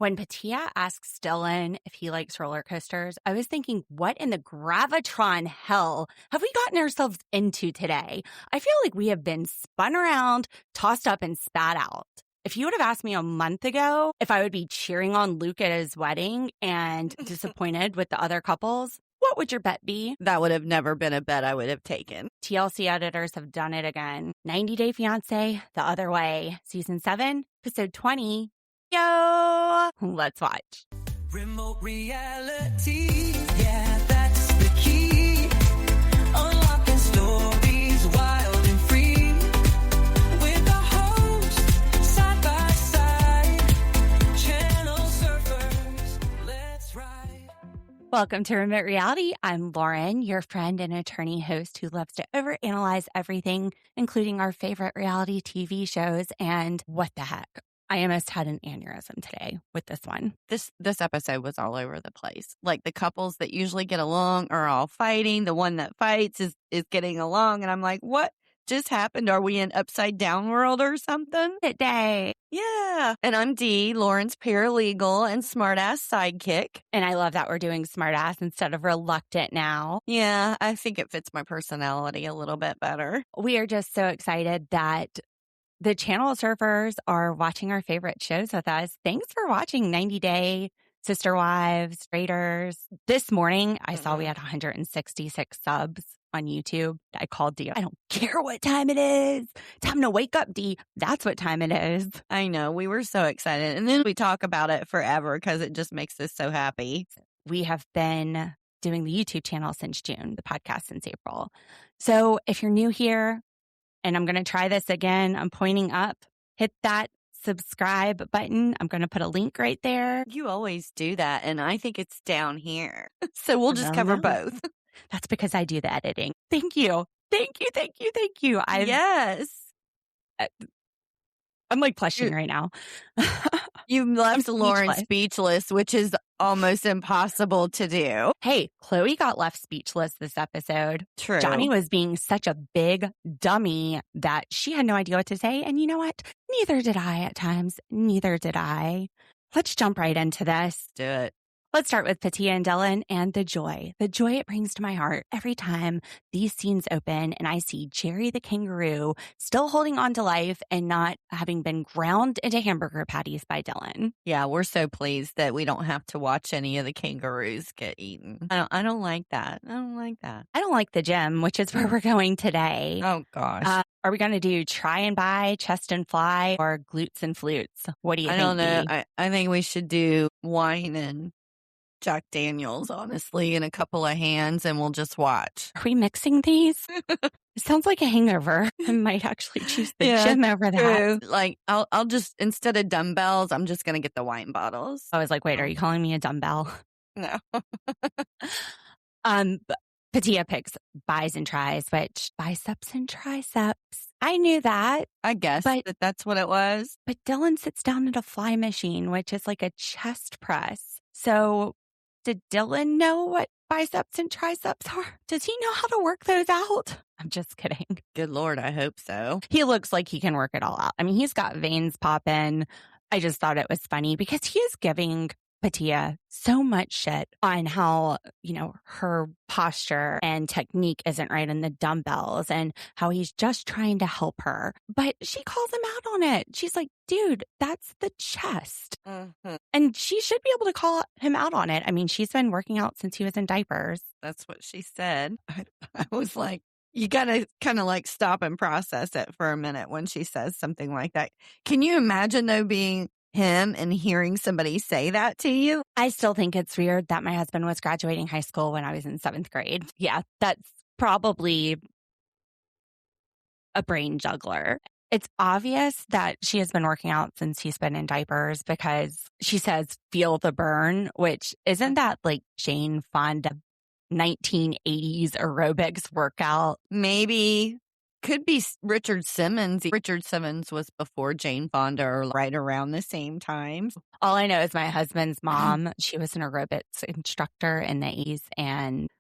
When Pattiya asks Dylan if he likes roller coasters, I was thinking, what in the Gravitron hell have we gotten ourselves into today? I feel like we have been spun around, tossed up, and spat out. If you would have asked me a month ago if I would be cheering on Luke at his wedding and disappointed with the other couples, what would your bet be? That would have never been a bet I would have taken. TLC editors have done it again. 90 Day Fiancé, The Other Way, Season 7, Episode 20. Yo! Let's watch. Remote reality, yeah, that's the key. Unlocking stories wild and free. With the hosts, side by side. Channel surfers, let's ride. Welcome to Remote Reality. I'm Lauren, your friend and attorney host who loves to overanalyze everything, including our favorite reality TV shows. And what the heck? I almost had an aneurysm today with this one. This episode was all over the place. Like the couples that usually get along are all fighting. The one that fights is getting along. And I'm like, what just happened? Are we in upside down world or something? Today. Yeah. And I'm Dee, Lauren's paralegal and smartass sidekick. And I love that we're doing smartass instead of reluctant now. Yeah, I think it fits my personality a little bit better. We are just so excited that the channel surfers are watching our favorite shows with us. Thanks for watching 90 Day, Sister Wives, Raiders. This morning, I saw we had 166 subs on YouTube. I called Dee. I don't care what time it is. Time to wake up, Dee. That's what time it is. I know. We were so excited. And then we talk about it forever because it just makes us so happy. We have been doing the YouTube channel since June, the podcast since April. So if you're new here, and I'm going to try this again. I'm pointing up. Hit that subscribe button. I'm going to put a link right there. You always do that, and I think it's down here. So we'll just cover both. That's because I do the editing. Thank you. Thank you. Thank you. Thank you. Yes. I'm like blushing right now. You left Lauren speechless, which is almost impossible to do. Hey, Chloe got left speechless this episode. True. Johny was being such a big dummy that she had no idea what to say. And you know what? Neither did I at times. Neither did I. Let's jump right into this. Do it. Let's start with Pattiya and Dylan and the joy it brings to my heart every time these scenes open and I see Jerry the kangaroo still holding on to life and not having been ground into hamburger patties by Dylan. Yeah, we're so pleased that we don't have to watch any of the kangaroos get eaten. I don't like that. I don't like the gym, which is where we're going today. Oh, gosh. Are we going to do try and buy, chest and fly, or glutes and flutes? What do you think? I don't know. I think we should do wine and Jack Daniels, honestly, in a couple of hands, and we'll just watch. Are we mixing these? It sounds like a hangover. I might actually choose the gym over that. Like, I'll just, instead of dumbbells, I'm just going to get the wine bottles. I was like, wait, are you calling me a dumbbell? No. Pattiya picks buys and tries, which biceps and triceps. I knew that. I guess that's what it was. But Dylan sits down at a fly machine, which is like a chest press. So did Dylan know what biceps and triceps are? Does he know how to work those out? I'm just kidding. Good Lord, I hope so. He looks like he can work it all out. I mean, he's got veins popping. I just thought it was funny because he is giving Pattiya so much shit on how, her posture and technique isn't right in the dumbbells and how he's just trying to help her. But she calls him out on it. She's like, dude, that's the chest. Mm-hmm. And she should be able to call him out on it. I mean, she's been working out since he was in diapers. That's what she said. I was like, you got to kind of like stop and process it for a minute when she says something like that. Can you imagine though being him and hearing somebody say that to you? I still think it's weird that my husband was graduating high school when I was in 7th grade. Yeah, that's probably a brain juggler. It's obvious that she has been working out since he's been in diapers because she says, feel the burn, which isn't that like Jane Fonda 1980s aerobics workout? Maybe. Could be Richard Simmons. Richard Simmons was before Jane Fonda or right around the same time. All I know is my husband's mom, she was an aerobics instructor in the 80s, and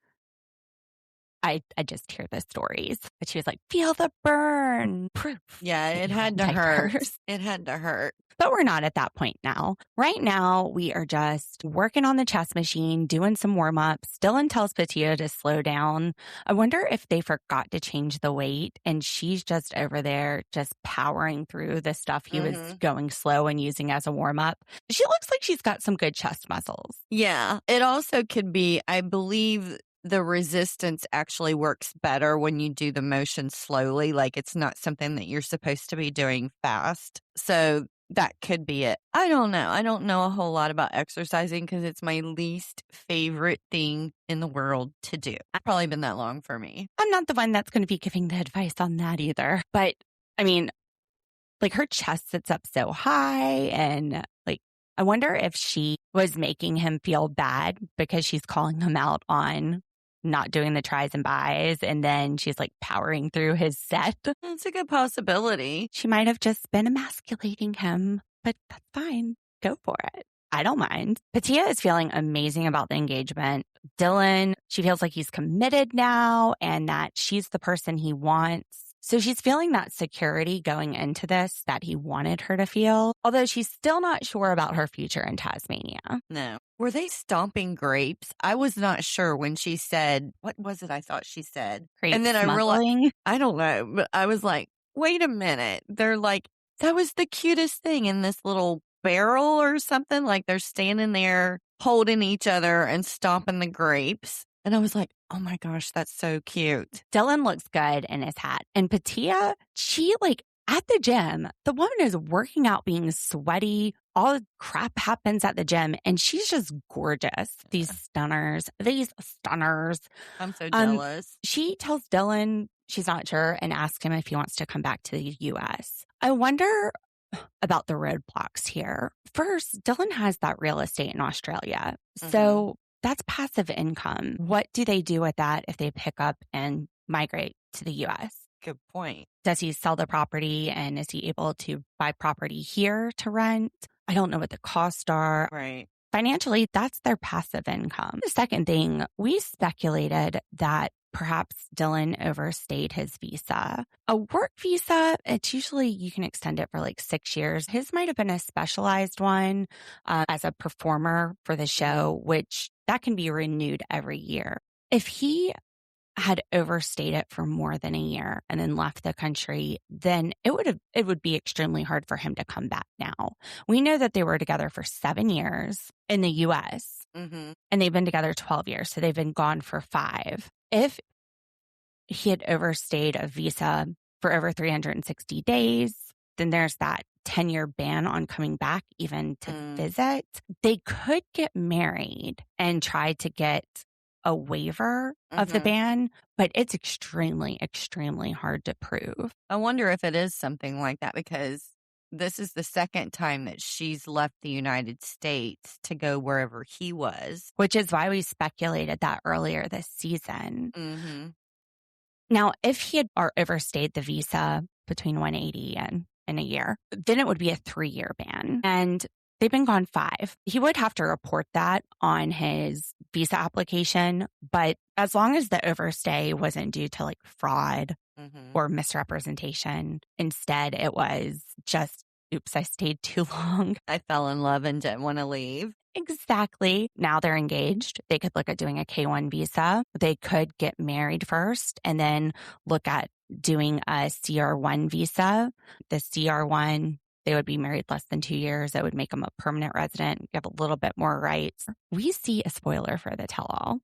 I just hear the stories. But she was like, feel the burn. Proof. Yeah, it had to hurt. It had to hurt. But we're not at that point now. Right now, we are just working on the chess machine, doing some warm-ups. Dylan tells Pattiya to slow down. I wonder if they forgot to change the weight and she's just over there just powering through the stuff he was going slow and using as a warm-up. She looks like she's got some good chest muscles. Yeah, it also could be, I believe the resistance actually works better when you do the motion slowly. Like it's not something that you're supposed to be doing fast. So that could be it. I don't know. I don't know a whole lot about exercising because it's my least favorite thing in the world to do. It's probably been that long for me. I'm not the one that's going to be giving the advice on that either. But I mean, like her chest sits up so high and like, I wonder if she was making him feel bad because she's calling him out on not doing the tries and buys, and then she's like powering through his set. That's a good possibility. She might have just been emasculating him, but that's fine. Go for it. I don't mind. Pattiya is feeling amazing about the engagement. Dylan, she feels like he's committed now and that she's the person he wants. So she's feeling that security going into this that he wanted her to feel, although she's still not sure about her future in Tasmania. No. Were they stomping grapes? I was not sure when she said, what was it I thought she said? Grape and then smuggling? I realized, I don't know, but I was like, wait a minute. They're like, that was the cutest thing in this little barrel or something. Like they're standing there holding each other and stomping the grapes. And I was like, oh my gosh, that's so cute. Dylan looks good in his hat. And Pattiya, she like at the gym, the woman is working out being sweaty. All the crap happens at the gym and she's just gorgeous. These stunners. I'm so jealous. She tells Dylan she's not sure and asks him if he wants to come back to the U.S. I wonder about the roadblocks here. First, Dylan has that real estate in Australia. So that's passive income. What do they do with that if they pick up and migrate to the U.S.? Good point. Does he sell the property and is he able to buy property here to rent? I don't know what the costs are. Right. Financially, that's their passive income. The second thing, we speculated that perhaps Dylan overstayed his visa. A work visa, it's usually you can extend it for like 6 years. His might have been a specialized one as a performer for the show, which that can be renewed every year. If he had overstayed it for more than a year and then left the country, then it would be extremely hard for him to come back now. We know that they were together for 7 years in the U.S. and they've been together 12 years. So they've been gone for 5. If he had overstayed a visa for over 360 days, then there's that 10-year ban on coming back even to visit. They could get married and try to get a waiver of the ban, but it's extremely, extremely hard to prove. I wonder if it is something like that because this is the second time that she's left the United States to go wherever he was. Which is why we speculated that earlier this season. Now, if he had overstayed the visa between 180 and a year, then it would be a 3-year ban. And they've been gone 5. He would have to report that on his visa application. But as long as the overstay wasn't due to like fraud or misrepresentation, instead it was just, oops, I stayed too long. I fell in love and didn't want to leave. Exactly. Now they're engaged. They could look at doing a K-1 visa. They could get married first and then look at doing a CR1 visa. The CR1, they would be married less than 2 years. That would make them a permanent resident, give a little bit more rights. We see a spoiler for the tell-all.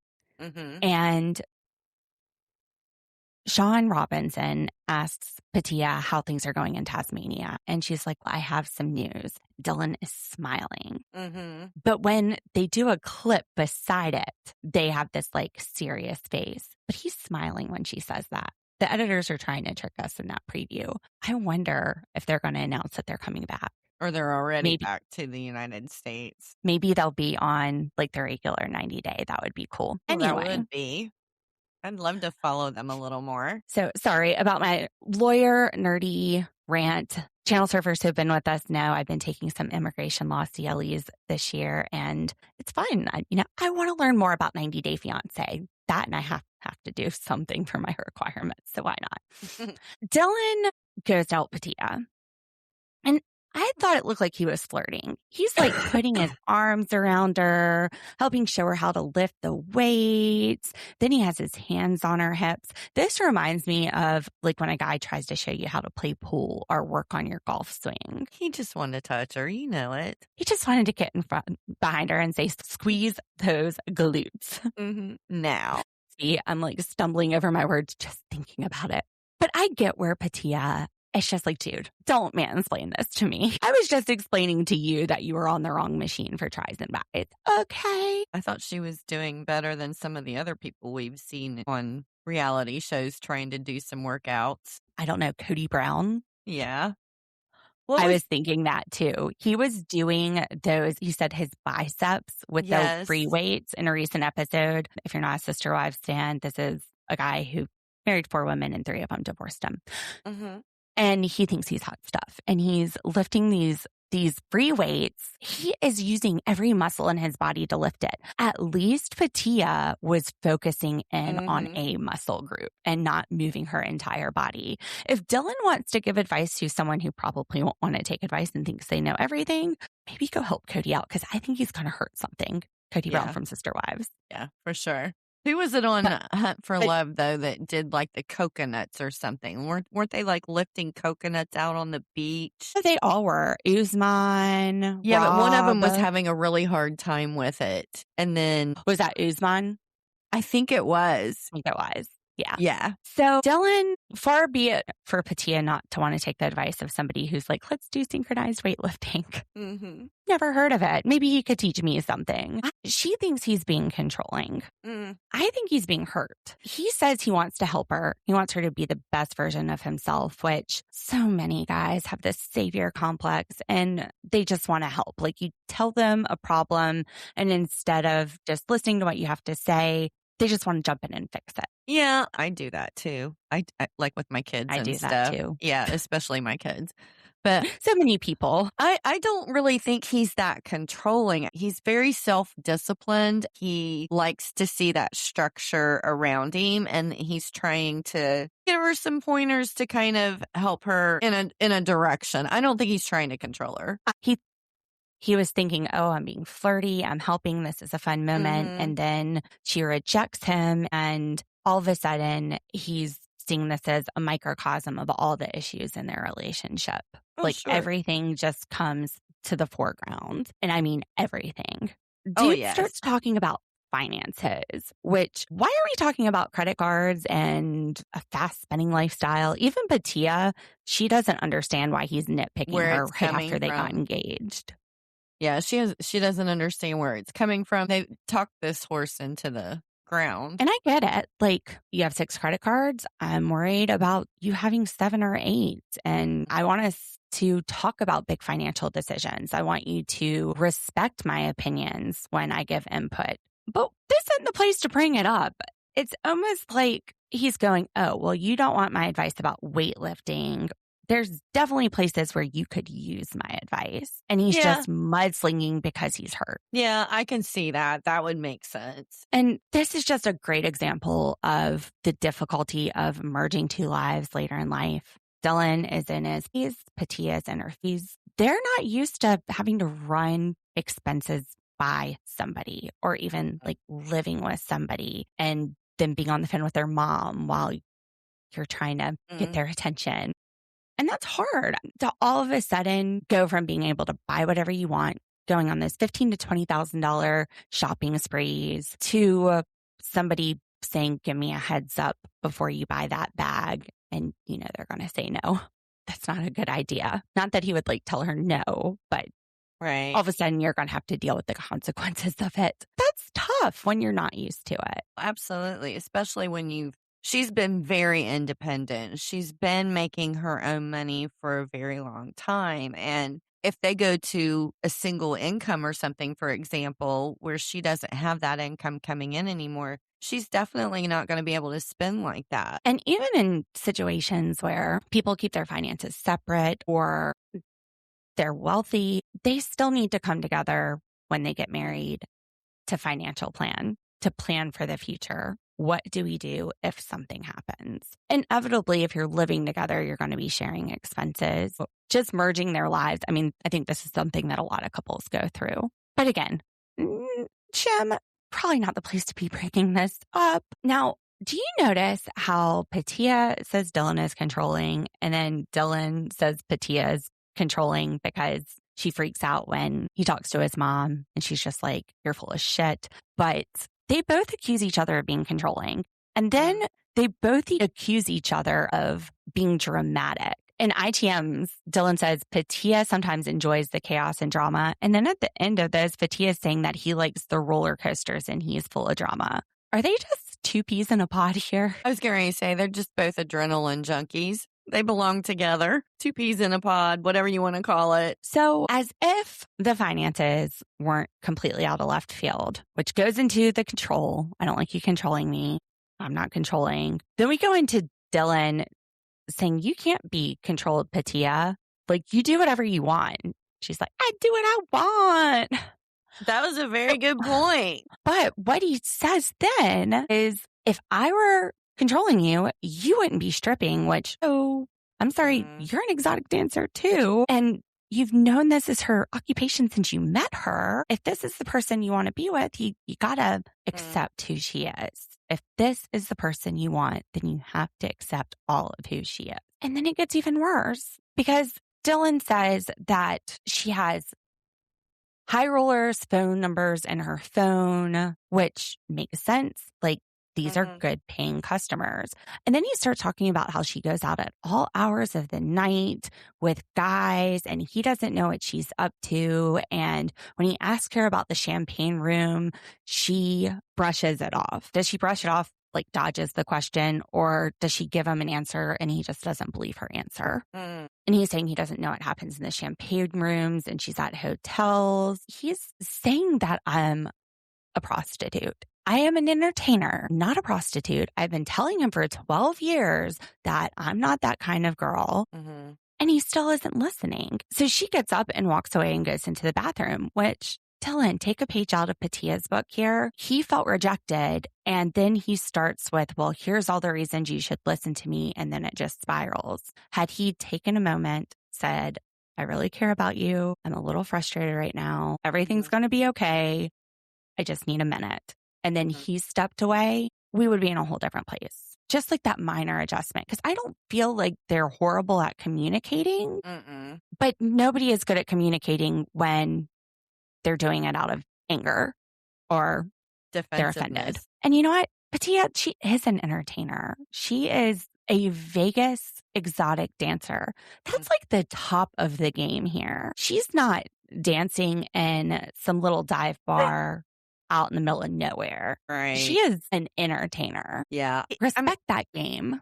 And Sean Robinson asks Pattiya how things are going in Tasmania. And she's like, I have some news. Dylan is smiling. But when they do a clip beside it, they have this like serious face. But he's smiling when she says that. The editors are trying to trick us in that preview. I wonder if they're going to announce that they're coming back. Or they're already back to the United States. Maybe they'll be on like the regular 90-day. That would be cool. Well, anyway. That would be. I'd love to follow them a little more. So sorry about my lawyer nerdy rant. Channel surfers who've been with us know I've been taking some immigration law CLEs this year, and it's fun. I want to learn more about 90 Day Fiancé. That, and I have to do something for my requirements, so why not? Dylan goes out Pattiya, and I thought it looked like he was flirting. He's like putting his arms around her, helping show her how to lift the weights. Then he has his hands on her hips. This reminds me of like when a guy tries to show you how to play pool or work on your golf swing. He just wanted to touch her. You know it. He just wanted to get in front behind her and say, squeeze those glutes. Now. See, I'm like stumbling over my words just thinking about it. But I get where Pattiya, it's just like, dude, don't mansplain this to me. I was just explaining to you that you were on the wrong machine for tries and buys. Okay. I thought she was doing better than some of the other people we've seen on reality shows trying to do some workouts. I don't know, Cody Brown. Yeah. I was thinking that too. He was doing those, you said his biceps with those free weights in a recent episode. If you're not a Sister Wives fan, this is a guy who married 4 women and 3 of them divorced him. And he thinks he's hot stuff. And he's lifting these free weights. He is using every muscle in his body to lift it. At least Pattiya was focusing in on a muscle group and not moving her entire body. If Dylan wants to give advice to someone who probably won't want to take advice and thinks they know everything, maybe go help Cody out, because I think he's going to hurt something. Cody Brown from Sister Wives. Yeah, for sure. Who was it on Hunt for Love, though, that did like the coconuts or something? Weren't they like lifting coconuts out on the beach? They all were. Usman. Yeah, Rob. but one of them was having a really hard time with it. And then. Was that Usman? I think it was. I think it was. Yeah. Yeah. So Dylan, far be it for Pattiya not to want to take the advice of somebody who's like, let's do synchronized weightlifting. Never heard of it. Maybe he could teach me something. She thinks he's being controlling. I think he's being hurt. He says he wants to help her. He wants her to be the best version of himself, which so many guys have this savior complex and they just want to help. Like you tell them a problem and instead of just listening to what you have to say, they just want to jump in and fix it. Yeah, I do that too. I like with my kids and stuff. That too. Yeah, especially my kids. But so many people. I don't really think he's that controlling. He's very self-disciplined. He likes to see that structure around him, and he's trying to give her some pointers to kind of help her in a direction. I don't think he's trying to control her. He was thinking, oh, I'm being flirty. I'm helping. This is a fun moment. And then she rejects him. And all of a sudden, he's seeing this as a microcosm of all the issues in their relationship. Everything just comes to the foreground. And I mean, everything. Dude starts talking about finances, which why are we talking about credit cards and a fast spending lifestyle? Even Pattiya, she doesn't understand why he's nitpicking her right after they got engaged. Yeah, she doesn't understand where it's coming from. They talked this horse into the ground. And I get it. Like, you have 6 credit cards. I'm worried about you having 7 or 8. And I want us to talk about big financial decisions. I want you to respect my opinions when I give input. But this isn't the place to bring it up. It's almost like he's going, oh, well, you don't want my advice about weightlifting. There's definitely places where you could use my advice. And he's just mudslinging because he's hurt. Yeah, I can see that. That would make sense. And this is just a great example of the difficulty of merging 2 lives later in life. Dylan is in his 50s, Pattiya's in her 50s. They're not used to having to run expenses by somebody or even like living with somebody and then being on the phone with their mom while you're trying to get their attention. And that's hard to all of a sudden go from being able to buy whatever you want, going on those $15,000 to $20,000 shopping sprees, to somebody saying, give me a heads up before you buy that bag. And, you know, they're going to say no. That's not a good idea. Not that he would like tell her no, but all of a sudden you're going to have to deal with the consequences of it. That's tough when you're not used to it. Absolutely. Especially when she's been very independent. She's been making her own money for a very long time. And if they go to a single income or something, for example, where she doesn't have that income coming in anymore, she's definitely not going to be able to spend like that. And even in situations where people keep their finances separate or they're wealthy, they still need to come together when they get married to financial plan, to plan for the future. What do we do if something happens? Inevitably, if you're living together, you're going to be sharing expenses. Just merging their lives. I mean, I think this is something that a lot of couples go through. But again, Jim, probably not the place to be bringing this up. Now, do you notice how Pattiya says Dylan is controlling, and then Dylan says Pattiya is controlling because she freaks out when he talks to his mom and she's just like, you're full of shit. But they both accuse each other of being controlling. And then they both accuse each other of being dramatic. In ITMs, Dylan says Pattiya sometimes enjoys the chaos and drama. And then at the end of this, Pattiya is saying that he likes the roller coasters and he's full of drama. Are they just two peas in a pod here? I was going to say they're just both adrenaline junkies. They belong together. Two peas in a pod, whatever you want to call it. So as if the finances weren't completely out of left field, which goes into the control. I don't like you controlling me. I'm not controlling. Then we go into Dylan saying, you can't be controlled, Pattiya. Like, you do whatever you want. She's like, I do what I want. That was a very good point. But what he says then is, if I were controlling you, you wouldn't be stripping, which, oh, I'm sorry, you're an exotic dancer too. And you've known this is her occupation since you met her. If this is the person you want to be with, you gotta accept who she is. If this is the person you want, then you have to accept all of who she is. And then it gets even worse because Dylan says that she has high rollers' phone numbers in her phone, which makes sense. Like, these are good paying customers. And then he starts talking about how she goes out at all hours of the night with guys and he doesn't know what she's up to. And when he asks her about the champagne room, she brushes it off. Does she brush it off, like dodges the question, or does she give him an answer and he just doesn't believe her answer? And he's saying he doesn't know what happens in the champagne rooms and she's at hotels. He's saying that I'm a prostitute. I am an entertainer, not a prostitute. I've been telling him for 12 years that I'm not that kind of girl. And he still isn't listening. So she gets up and walks away and goes into the bathroom, which, Dylan, take a page out of Pattiya's book here. He felt rejected. And then he starts with, well, here's all the reasons you should listen to me. And then it just spirals. Had he taken a moment, said, I really care about you. I'm a little frustrated right now. Everything's going to be okay. I just need a minute. And then he stepped away, we would be in a whole different place. Just like that minor adjustment. Because I don't feel like they're horrible at communicating, but nobody is good at communicating when they're doing it out of anger or they're offended. And you know what? Pattiya, she is an entertainer. She is a Vegas exotic dancer. That's like the top of the game here. She's not dancing in some little dive bar out in the middle of nowhere. Right. She is an entertainer. Yeah. Respect that game.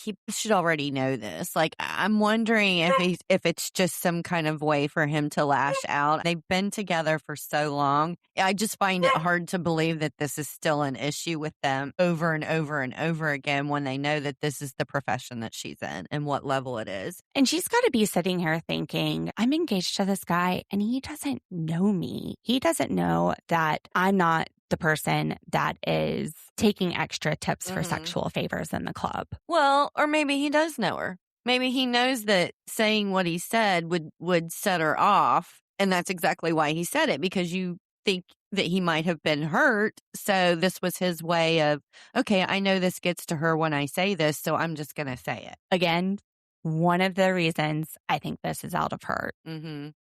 He should already know this. Like, I'm wondering if it's just some kind of way for him to lash out. They've been together for so long. I just find it hard to believe that this is still an issue with them over and over and over again when they know that this is the profession that she's in and what level it is. And she's got to be sitting here thinking, I'm engaged to this guy and he doesn't know me. He doesn't know that I'm not the person that is taking extra tips for sexual favors in the club. Well, or maybe he does know her. Maybe he knows that saying what he said would set her off. And that's exactly why he said it, because you think that he might have been hurt. So this was his way of, okay, I know this gets to her when I say this, so I'm just going to say it. Again, one of the reasons I think this is out of hurt.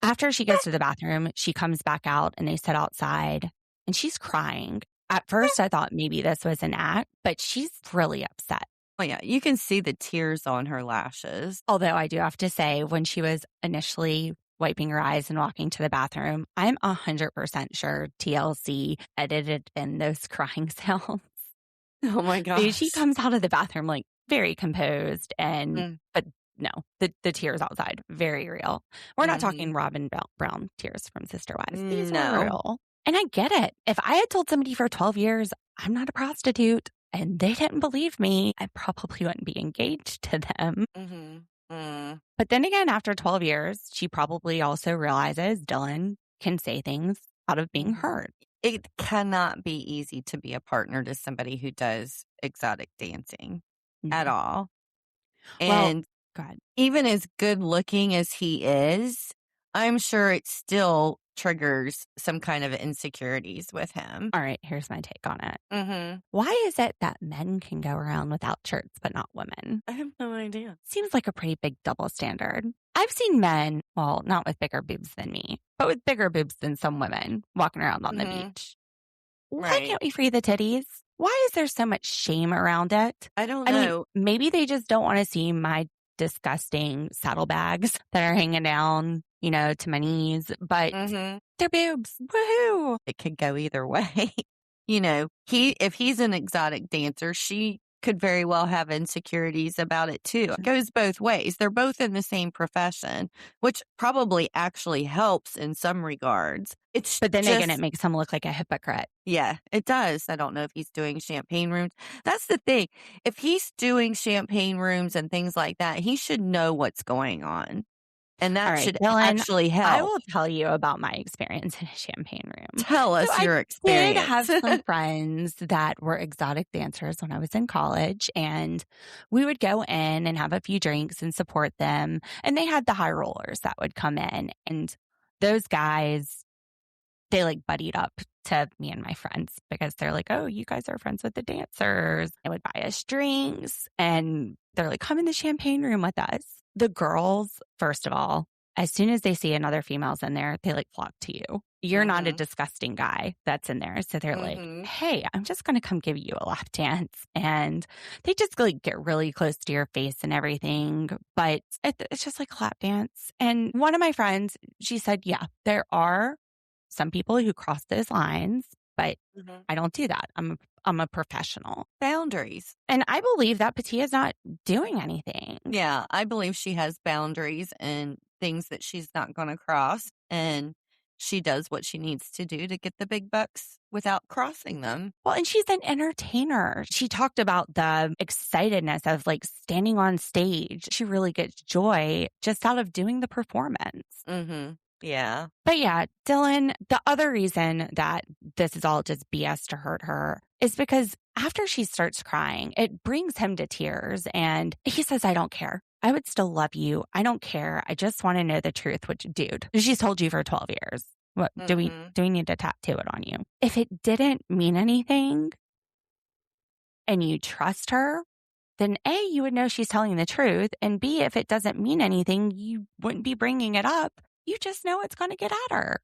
After she goes to the bathroom, she comes back out and they sit outside. And she's crying. At first, I thought maybe this was an act, but she's really upset. Oh, yeah. You can see the tears on her lashes. Although I do have to say, when she was initially wiping her eyes and walking to the bathroom, I'm 100% sure TLC edited in those crying sounds. Oh, my gosh. She comes out of the bathroom like very composed and, but no, the tears outside, very real. We're not talking Robin Brown tears from Sister Wives. These are real. And I get it. If I had told somebody for 12 years I'm not a prostitute and they didn't believe me, I probably wouldn't be engaged to them. But then again, after 12 years, she probably also realizes Dylan can say things out of being hurt. It cannot be easy to be a partner to somebody who does exotic dancing at all. And God, even as good looking as he is, I'm sure it still triggers some kind of insecurities with him. all right, here's my take on it. Why is it that men can go around without shirts, but not women? I have no idea. Seems like a pretty big double standard. I've seen men, well, not with bigger boobs than me, but with bigger boobs than some women walking around on the beach. Why Right. can't we free the titties? Why is there so much shame around it? I don't I mean, know. maybe they just don't want to see my disgusting saddlebags that are hanging down, to my knees, but they're boobs. Woohoo! It could go either way. If he's an exotic dancer, she could very well have insecurities about it too. It goes both ways. They're both in the same profession, which probably actually helps in some regards. But then again, it makes him look like a hypocrite. Yeah, it does. I don't know if he's doing champagne rooms. That's the thing. If he's doing champagne rooms and things like that, he should know what's going on. And that should actually help. I will tell you about my experience in a champagne room. Tell us your experience. I did have some friends that were exotic dancers when I was in college, and we would go in and have a few drinks and support them. And they had the high rollers that would come in, and those guys, they like buddied up to me and my friends because they're like, oh, you guys are friends with the dancers. They would buy us drinks and they're like, come in the champagne room with us. The girls, first of all, as soon as they see another female's in there, they like flock to you. You're not a disgusting guy that's in there. So they're like, hey, I'm just going to come give you a lap dance. And they just like get really close to your face and everything. But it's just like a lap dance. And one of my friends, she said, yeah, there are some people who cross those lines, but I don't do that. I'm a professional. Boundaries. And I believe that Pattiya's not doing anything. Yeah, I believe she has boundaries and things that she's not going to cross. And she does what she needs to do to get the big bucks without crossing them. Well, and she's an entertainer. She talked about the excitedness of like standing on stage. She really gets joy just out of doing the performance. Yeah. But yeah, Dylan, the other reason that this is all just BS to hurt her is because after she starts crying, it brings him to tears. And he says, I don't care. I would still love you. I don't care. I just want to know the truth, which, dude, she's told you for 12 years. What do we need to tattoo it on you? If it didn't mean anything and you trust her, then A, you would know she's telling the truth. And B, if it doesn't mean anything, you wouldn't be bringing it up. You just know it's going to get at her.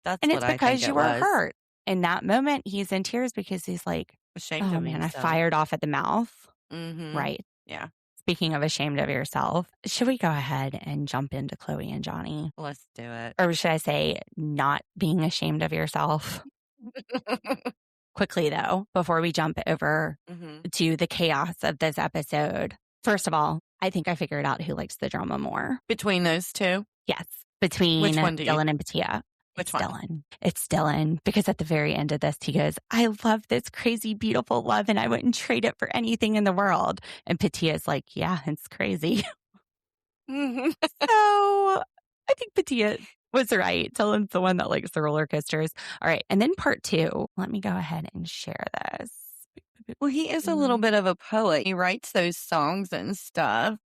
That's and what it's because you were was. hurt. In that moment, he's in tears because he's like, Ashamed oh of man, I himself. fired off at the mouth. Right. Yeah. Speaking of ashamed of yourself, should we go ahead and jump into Chloe and Johny? Let's do it. Or should I say not being ashamed of yourself? Quickly, though, before we jump over to the chaos of this episode. First of all, I think I figured out who likes the drama more. Between those two? Yes. Between Which one do you? Dylan and Pattiya. Which It's one? Dylan. It's Dylan. Because at the very end of this, he goes, I love this crazy, beautiful love, and I wouldn't trade it for anything in the world. And Pattiya's like, yeah, it's crazy. So I think Pattiya was right. Dylan's the one that likes the roller coasters. All right. And then part 2, let me go ahead and share this. Well, he is a little bit of a poet. He writes those songs and stuff.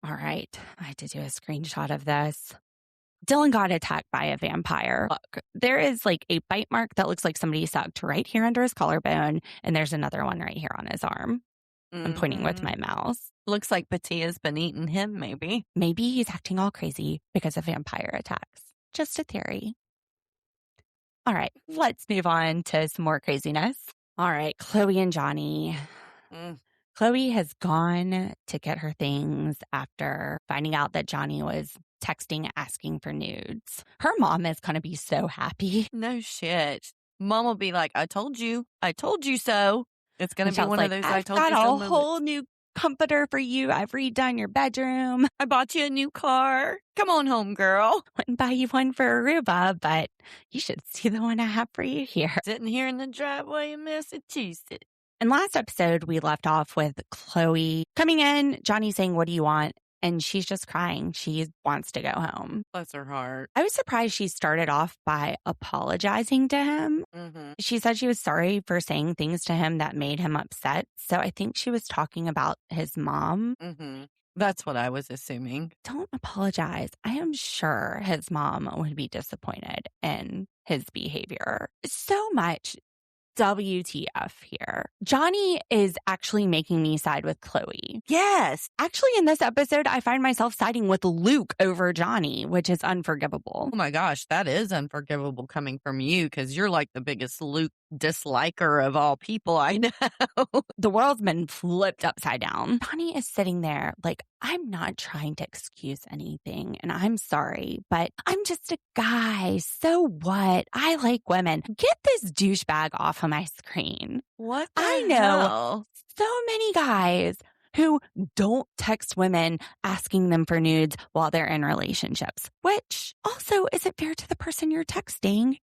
All right. I had to do a screenshot of this. Dylan got attacked by a vampire. Look, there is like a bite mark that looks like somebody sucked right here under his collarbone. And there's another one right here on his arm. I'm pointing with my mouse. Looks like Pattiya's been eating him, maybe. Maybe he's acting all crazy because of vampire attacks. Just a theory. All right, let's move on to some more craziness. All right, Chloe and Johny. Chloe has gone to get her things after finding out that Johny was texting asking for nudes. Her mom is going to be so happy. No shit. Mom will be like, I told you so. It's going to be one of those I told you so I've got a moments. whole new comforter for you. I've redone your bedroom. I bought you a new car. Come on home, girl. Wouldn't buy you one for Aruba, but you should see the one I have for you here. Sitting here in the driveway in Massachusetts. In last episode, we left off with Chloe coming in, Johny saying, "What do you want?" And she's just crying. She wants to go home. Bless her heart. I was surprised she started off by apologizing to him. Mm-hmm. She said she was sorry for saying things to him that made him upset. So I think she was talking about his mom. Mm-hmm. That's what I was assuming. Don't apologize. I am sure his mom would be disappointed in his behavior. So much WTF here. Johny is actually making me side with Chloe. Yes. Actually, in this episode, I find myself siding with Luke over Johny, which is unforgivable. Oh my gosh, that is unforgivable coming from you because you're like the biggest Luke disliker of all people I know. The world's been flipped upside down. Johny is sitting there like, I'm not trying to excuse anything, and I'm sorry, but I'm just a guy. So what? I like women. Get this douchebag off of my screen. What the I know hell? so many guys who don't text women asking them for nudes while they're in relationships, which also isn't fair to the person you're texting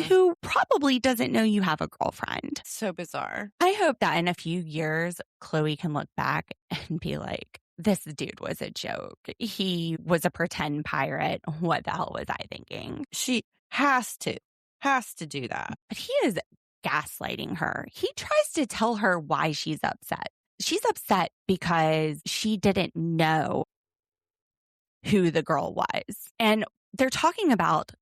who probably doesn't know you have a girlfriend. So bizarre. I hope that in a few years, Chloe can look back and be like, this dude was a joke. He was a pretend pirate. What the hell was I thinking? She has to do that. But he is gaslighting her. He tries to tell her why she's upset. She's upset because she didn't know who the girl was. And they're talking about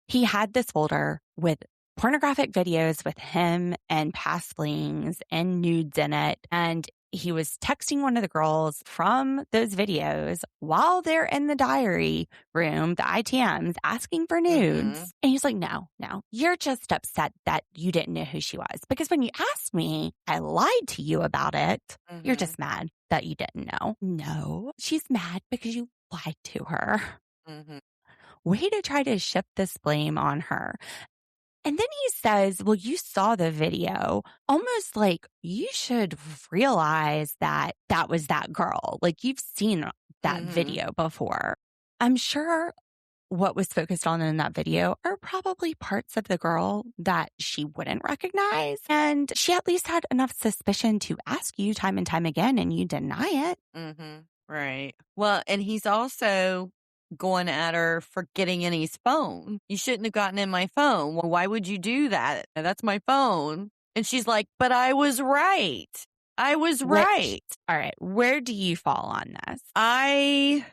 he had this folder with pornographic videos with him and past flings and nudes in it. And he was texting one of the girls from those videos while they're in the diary room, the ITMs, asking for nudes. And he's like, no, you're just upset that you didn't know who she was. Because when you asked me, I lied to you about it. You're just mad that you didn't know. No, she's mad because you lied to her. Way to try to shift this blame on her. And then he says, well, you saw the video, almost like you should realize that that was that girl. Like you've seen that video before. I'm sure what was focused on in that video are probably parts of the girl that she wouldn't recognize. And she at least had enough suspicion to ask you time and time again, and you deny it. Right. Well, and he's also going at her for getting in his phone. You shouldn't have gotten in my phone. Well, why would you do that? That's my phone. And she's like, but I was right. I was right. All right. Where do you fall on this? I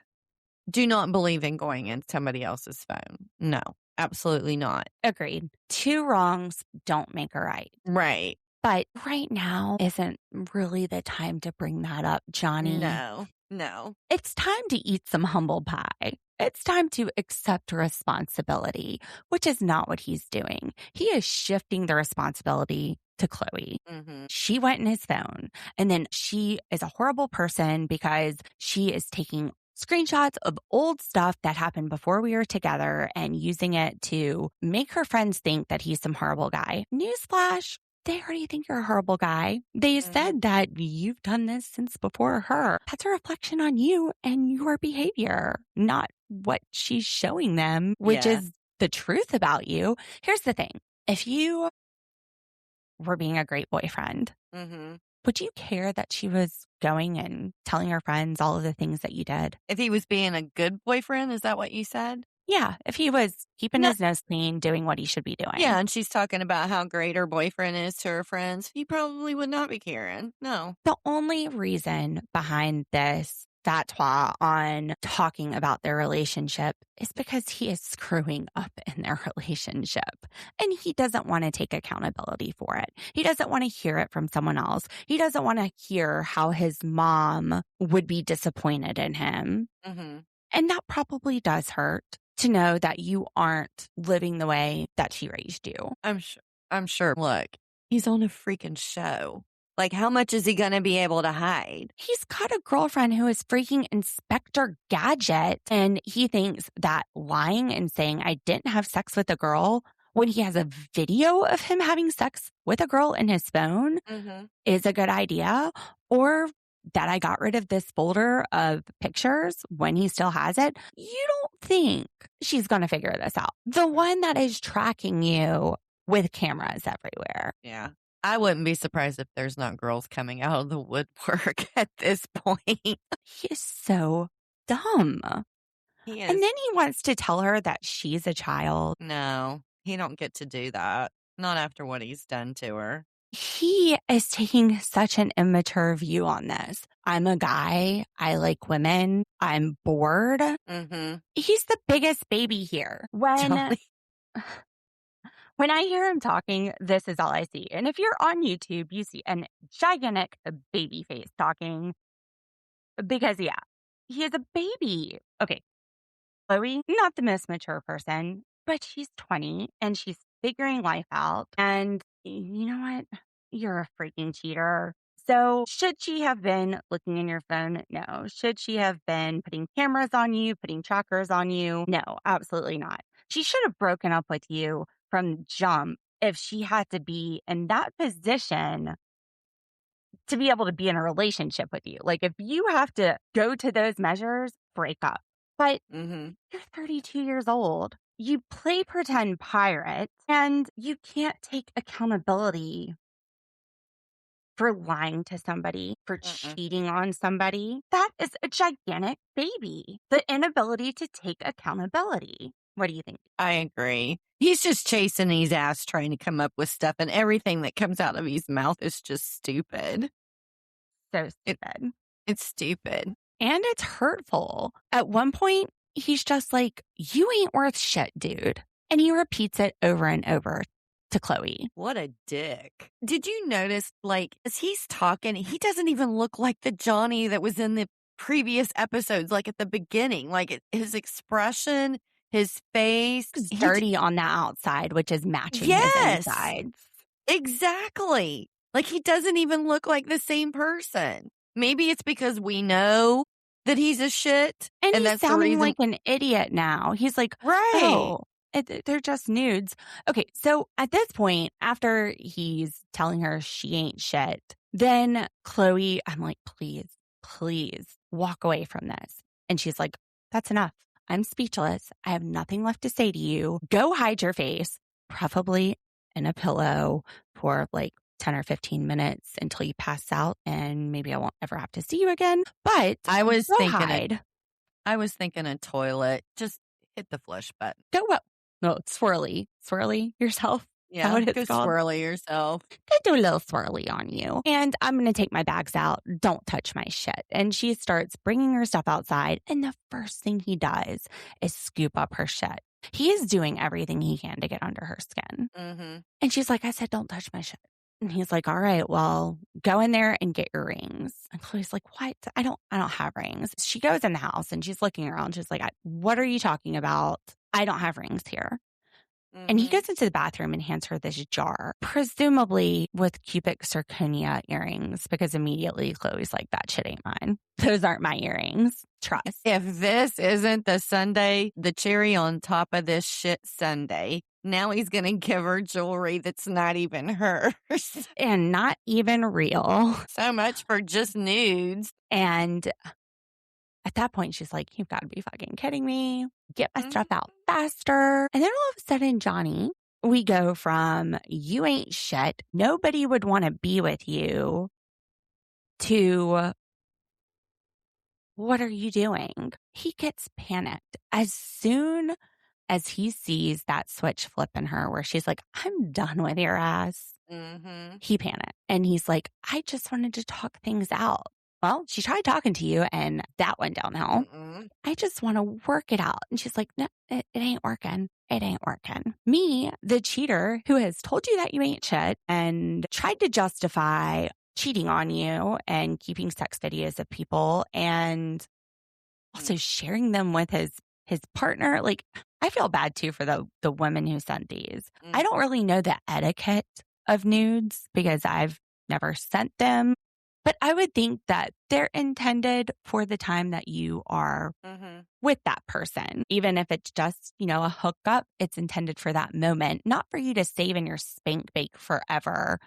do not believe in going in somebody else's phone. No, absolutely not. Agreed. Two wrongs don't make a right. Right. But right now isn't really the time to bring that up, Johny. No. It's time to eat some humble pie. It's time to accept responsibility, which is not what he's doing. He is shifting the responsibility to Chloe. She went in his phone, and then she is a horrible person because she is taking screenshots of old stuff that happened before we were together and using it to make her friends think that he's some horrible guy. Newsflash. They already think you're a horrible guy. They said that you've done this since before her. That's a reflection on you and your behavior, not what she's showing them, which is the truth about you. Here's the thing. If you were being a great boyfriend, would you care that she was going and telling her friends all of the things that you did? If he was being a good boyfriend, is that what you said? Yeah, if he was keeping his nose clean, doing what he should be doing. Yeah, and she's talking about how great her boyfriend is to her friends. He probably would not be caring. No. The only reason behind this fatwa on talking about their relationship is because he is screwing up in their relationship. And he doesn't want to take accountability for it. He doesn't want to hear it from someone else. He doesn't want to hear how his mom would be disappointed in him. And that probably does hurt. To know that you aren't living the way that she raised you. I'm sure. Look, he's on a freaking show. Like, how much is he going to be able to hide? He's got a girlfriend who is freaking Inspector Gadget. And he thinks that lying and saying I didn't have sex with a girl when he has a video of him having sex with a girl in his phone is a good idea. Or that I got rid of this folder of pictures when he still has it, you don't think she's going to figure this out. The one that is tracking you with cameras everywhere. Yeah. I wouldn't be surprised if there's not girls coming out of the woodwork at this point. He is so dumb. He is. And then he wants to tell her that she's a child. No, he don't get to do that. Not after what he's done to her. He is taking such an immature view on this. I'm a guy. I like women. I'm bored. Mm-hmm. He's the biggest baby here. When I hear him talking, this is all I see. And if you're on YouTube, you see a gigantic baby face talking. Because, yeah, he is a baby. Okay. Chloe, not the most mature person, but she's 20 and she's figuring life out. And you know what? You're a freaking cheater. So should she have been looking in your phone? No. Should she have been putting cameras on you, putting trackers on you? No, absolutely not. She should have broken up with you from the jump if she had to be in that position to be able to be in a relationship with you. Like if you have to go to those measures, break up. But you're 32 years old. You play pretend pirate and you can't take accountability for lying to somebody, for cheating on somebody. That is a gigantic baby. The inability to take accountability. What do you think? I agree. He's just chasing his ass trying to come up with stuff, and everything that comes out of his mouth is just stupid. So stupid. It's stupid. And it's hurtful. At one point, he's just like, you ain't worth shit, dude. And he repeats it over and over to Chloe. What a dick. Did you notice, like, as he's talking, he doesn't even look like the Johny that was in the previous episodes, like at the beginning. Like, his expression, his face. He's dirty on the outside, which is matching his inside. Exactly. Like, he doesn't even look like the same person. Maybe it's because we know that he's a shit. And he's that's sounding like an idiot now. He's like, oh, they're just nudes. Okay, so at this point, after he's telling her she ain't shit, then Chloe, I'm like, please walk away from this. And she's like, that's enough. I'm speechless. I have nothing left to say to you. Go hide your face, preferably in a pillow for like 10 or 15 minutes until you pass out, and maybe I won't ever have to see you again. But I was thinking a toilet. Just hit the flush button. Go what? No, it's swirly yourself. Yeah, what go swirly yourself. Go do a little swirly on you. And I'm going to take my bags out. Don't touch my shit. And she starts bringing her stuff outside. And the first thing he does is scoop up her shit. He is doing everything he can to get under her skin. And she's like, I said, don't touch my shit. And he's like, all right, well, go in there and get your rings. And Chloe's like, what? I don't have rings. She goes in the house and she's looking around. She's like, what are you talking about? I don't have rings here. And he goes into the bathroom and hands her this jar, presumably with cubic zirconia earrings, because immediately Chloe's like, that shit ain't mine. Those aren't my earrings. Trust. If this isn't the cherry on top of this shit sundae, now he's going to give her jewelry that's not even hers. And not even real. So much for just nudes. And at that point, she's like, you've got to be fucking kidding me. Get my stuff out faster. And then all of a sudden, Johny, we go from you ain't shit, nobody would want to be with you, to what are you doing? He gets panicked as soon as he sees that switch flip in her where she's like, I'm done with your ass. He panicked. And he's like, I just wanted to talk things out. Well, she tried talking to you and that went downhill. I just want to work it out. And she's like, no, it ain't working. It ain't working. Me, the cheater who has told you that you ain't shit and tried to justify cheating on you and keeping sex videos of people and also sharing them with his partner. Like, I feel bad too for the women who sent these. I don't really know the etiquette of nudes because I've never sent them. But I would think that they're intended for the time that you are with that person. Even if it's just, a hookup, it's intended for that moment, not for you to save in your spank bank forever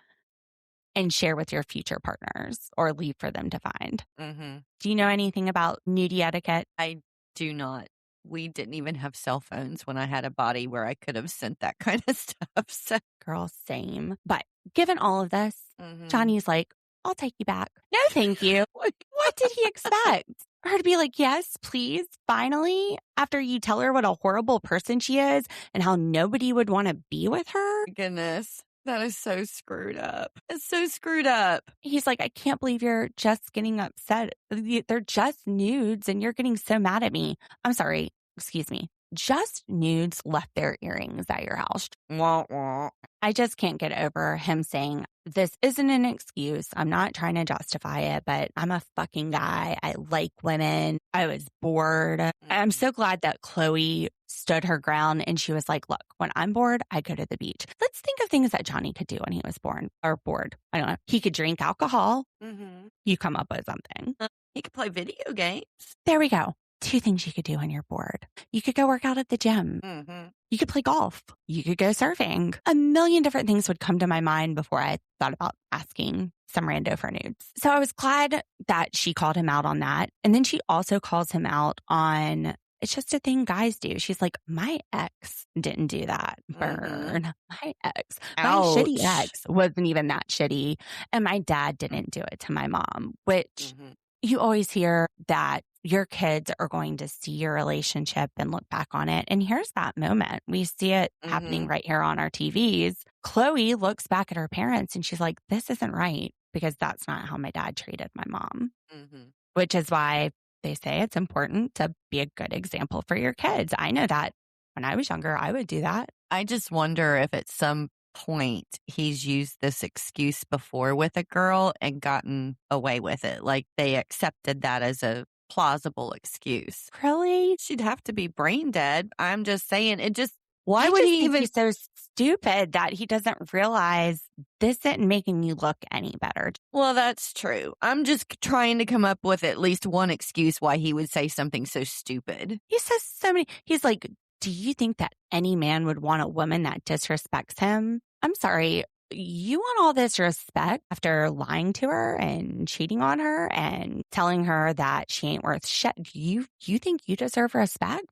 and share with your future partners or leave for them to find. Mm-hmm. Do you know anything about nudie etiquette? I do not. We didn't even have cell phones when I had a body where I could have sent that kind of stuff. So, Girl, same. But given all of this, Mhm. Johnny's like, I'll take you back. No, thank you. What did he expect? Her to be like, yes, please, finally, after you tell her what a horrible person she is and how nobody would want to be with her? Goodness, that is so screwed up. It's so screwed up. He's like, I can't believe you're just getting upset. They're just nudes and you're getting so mad at me. I'm sorry. Excuse me. Just nudes left their earrings at your house. Wah, wah. I just can't get over him saying, this isn't an excuse. I'm not trying to justify it, but I'm a fucking guy. I like women. I was bored. I'm so glad that Chloe stood her ground and she was like, look, when I'm bored, I go to the beach. Let's think of things that Johnny could do when he was bored. I don't know. He could drink alcohol. Mm-hmm. You come up with something. He could play video games. There we go. 2 things you could do when you're bored. You could go work out at the gym. Mm-hmm. You could play golf. You could go surfing. A million different things would come to my mind before I thought about asking some rando for nudes. So I was glad that she called him out on that. And then she also calls him out on, it's just a thing guys do. She's like, my ex didn't do that. Burn. My ex. My shitty ex wasn't even that shitty. And my dad didn't do it to my mom, which you always hear that your kids are going to see your relationship and look back on it. And here's that moment. We see it happening right here on our TVs. Chloe looks back at her parents and she's like, this isn't right because that's not how my dad treated my mom, which is why they say it's important to be a good example for your kids. I know that when I was younger, I would do that. I just wonder if at some point he's used this excuse before with a girl and gotten away with it. Like they accepted that as a plausible excuse. Really? She'd have to be brain dead. I'm just saying Why would he even be so stupid that he doesn't realize this isn't making you look any better? Well, that's true. I'm just trying to come up with at least one excuse why he would say something so stupid. He says so many. He's like, do you think that any man would want a woman that disrespects him? I'm sorry. You want all this respect after lying to her and cheating on her and telling her that she ain't worth shit. You think you deserve respect?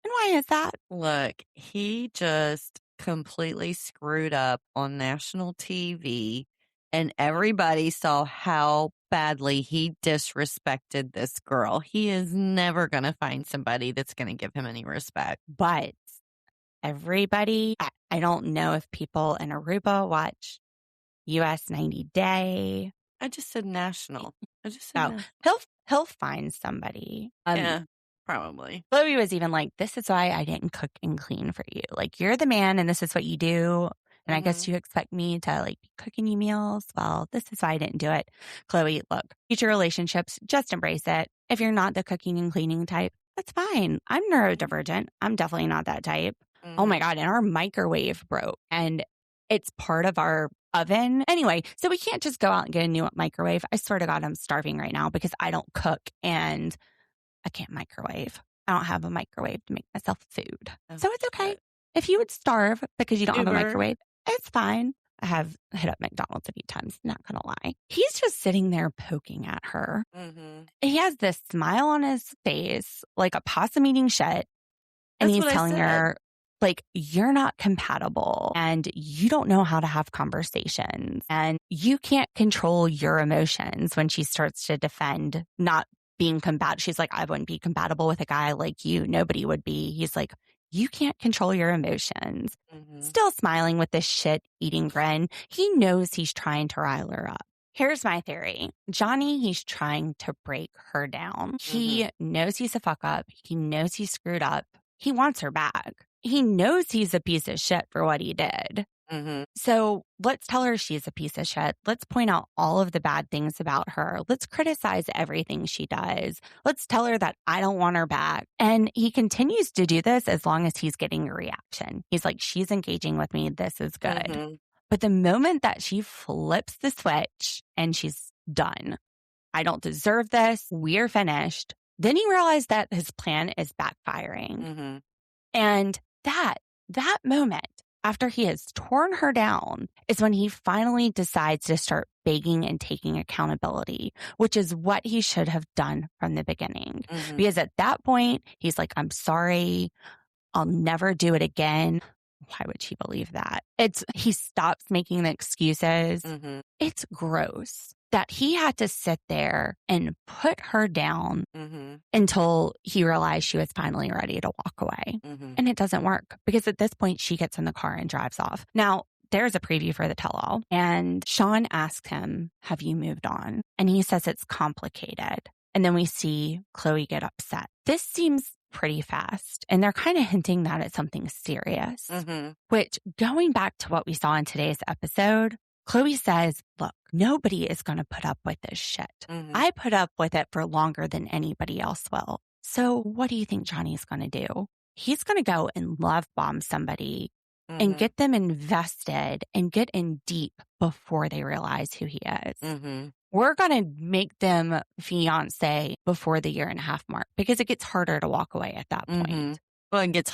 And why is that? Look, he just completely screwed up on national TV and everybody saw how badly he disrespected this girl. He is never going to find somebody that's going to give him any respect. But everybody, I don't know if people in Aruba watch US 90 Day. I just said national. No. He'll find somebody. Yeah, probably. Chloe was even like, this is why I didn't cook and clean for you. Like, you're the man and this is what you do. And I guess you expect me to like be cooking you meals. Well, this is why I didn't do it. Chloe, look, future relationships, just embrace it. If you're not the cooking and cleaning type, that's fine. I'm neurodivergent. I'm definitely not that type. Oh my God. And our microwave broke and it's part of our oven. Anyway, so we can't just go out and get a new microwave. I swear to God, I'm starving right now because I don't cook and I can't microwave. I don't have a microwave to make myself food. So it's okay. If you would starve because you don't have a microwave, it's fine. I have hit up McDonald's a few times, not going to lie. He's just sitting there poking at her. He has this smile on his face, like a possum eating shit. And he's telling her, like, you're not compatible and you don't know how to have conversations and you can't control your emotions when she starts to defend not being compatible. She's like, I wouldn't be compatible with a guy like you. Nobody would be. He's like, you can't control your emotions. Still smiling with this shit-eating grin. He knows he's trying to rile her up. Here's my theory. Johny, he's trying to break her down. He knows he's a fuck up. He knows he's screwed up. He wants her back. He knows he's a piece of shit for what he did. So let's tell her she's a piece of shit. Let's point out all of the bad things about her. Let's criticize everything she does. Let's tell her that I don't want her back. And he continues to do this as long as he's getting a reaction. He's like, she's engaging with me. This is good. But the moment that she flips the switch and she's done, I don't deserve this. We're finished. Then he realized that his plan is backfiring. And that moment, after he has torn her down, is when he finally decides to start begging and taking accountability, which is what he should have done from the beginning. Because at that point, he's like, I'm sorry. I'll never do it again. Why would she believe that? He stops making the excuses. It's gross that he had to sit there and put her down until he realized she was finally ready to walk away. And it doesn't work because at this point she gets in the car and drives off. Now, there's a preview for the tell-all. And Sean asks him, have you moved on? And he says it's complicated. And then we see Chloe get upset. This seems pretty fast. And they're kind of hinting that it's something serious, which going back to what we saw in today's episode, Chloe says, look, nobody is going to put up with this shit. I put up with it for longer than anybody else will. So what do you think Johnny's going to do? He's going to go and love bomb somebody and get them invested and get in deep before they realize who he is. We're going to make them fiancé before the 1.5-year mark because it gets harder to walk away at that point. Well, it gets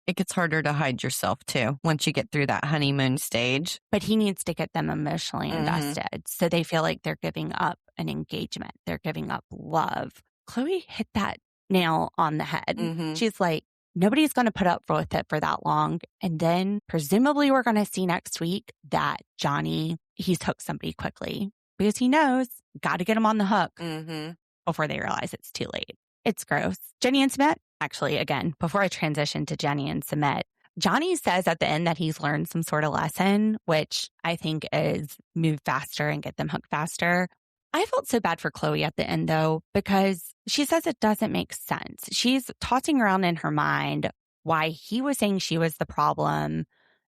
it gets harder to hide yourself too once you get through that honeymoon stage. But he needs to get them emotionally invested so they feel like they're giving up an engagement. They're giving up love. Chloe hit that nail on the head. She's like, nobody's going to put up with it for that long. And then presumably we're going to see next week that Johny, he's hooked somebody quickly because he knows got to get him on the hook before they realize it's too late. It's gross. Jenny and Sumit, actually, again, before I transition to Jenny and Sumit, Johny says at the end that he's learned some sort of lesson, which I think is move faster and get them hooked faster. I felt so bad for Chloe at the end, though, because she says it doesn't make sense. She's tossing around in her mind why he was saying she was the problem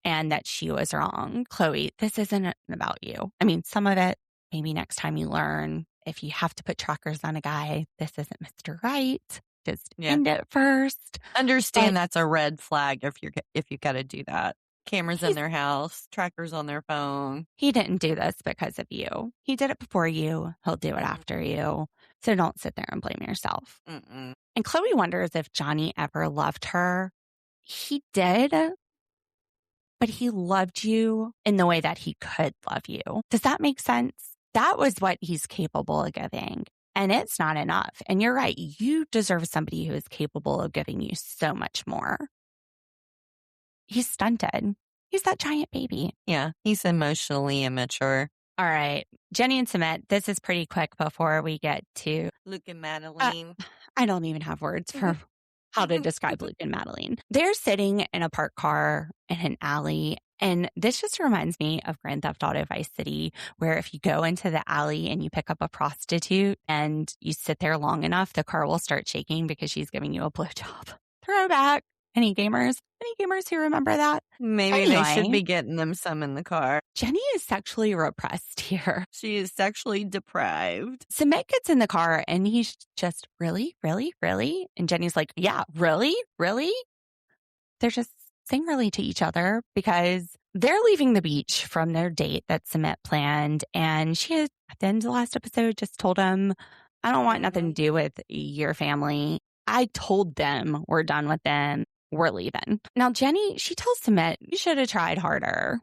and that she was wrong. Chloe, this isn't about you. I mean, some of it, maybe next time you learn. If you have to put trackers on a guy, this isn't Mr. Right. Just end it first. Understand that's a red flag if you got to do that. Cameras in their house, trackers on their phone. He didn't do this because of you. He did it before you. He'll do it after you. So don't sit there and blame yourself. And Chloe wonders if Johny ever loved her. He did, but he loved you in the way that he could love you. Does that make sense? That was what he's capable of giving. And it's not enough. And you're right. You deserve somebody who is capable of giving you so much more. He's stunted. He's that giant baby. Yeah, he's emotionally immature. All right. Jenny and Sumit, this is pretty quick before we get to Luke and Madelein. I don't even have words for how to describe Luke and Madelein. They're sitting in a parked car in an alley. And this just reminds me of Grand Theft Auto Vice City, where if you go into the alley and you pick up a prostitute and you sit there long enough, the car will start shaking because she's giving you a blowjob. Throwback. Any gamers who remember that? Maybe they should be getting them some in the car. Jenny is sexually repressed here. She is sexually deprived. Sumit gets in the car and he's just, really? And Jenny's like, yeah, really? They're just saying really to each other because they're leaving the beach from their date that Sumit planned. And she had, at the end of the last episode, just told him, I don't want nothing to do with your family. I told them we're done with them. We're leaving. Now, Jenny, she tells Sumit, you should have tried harder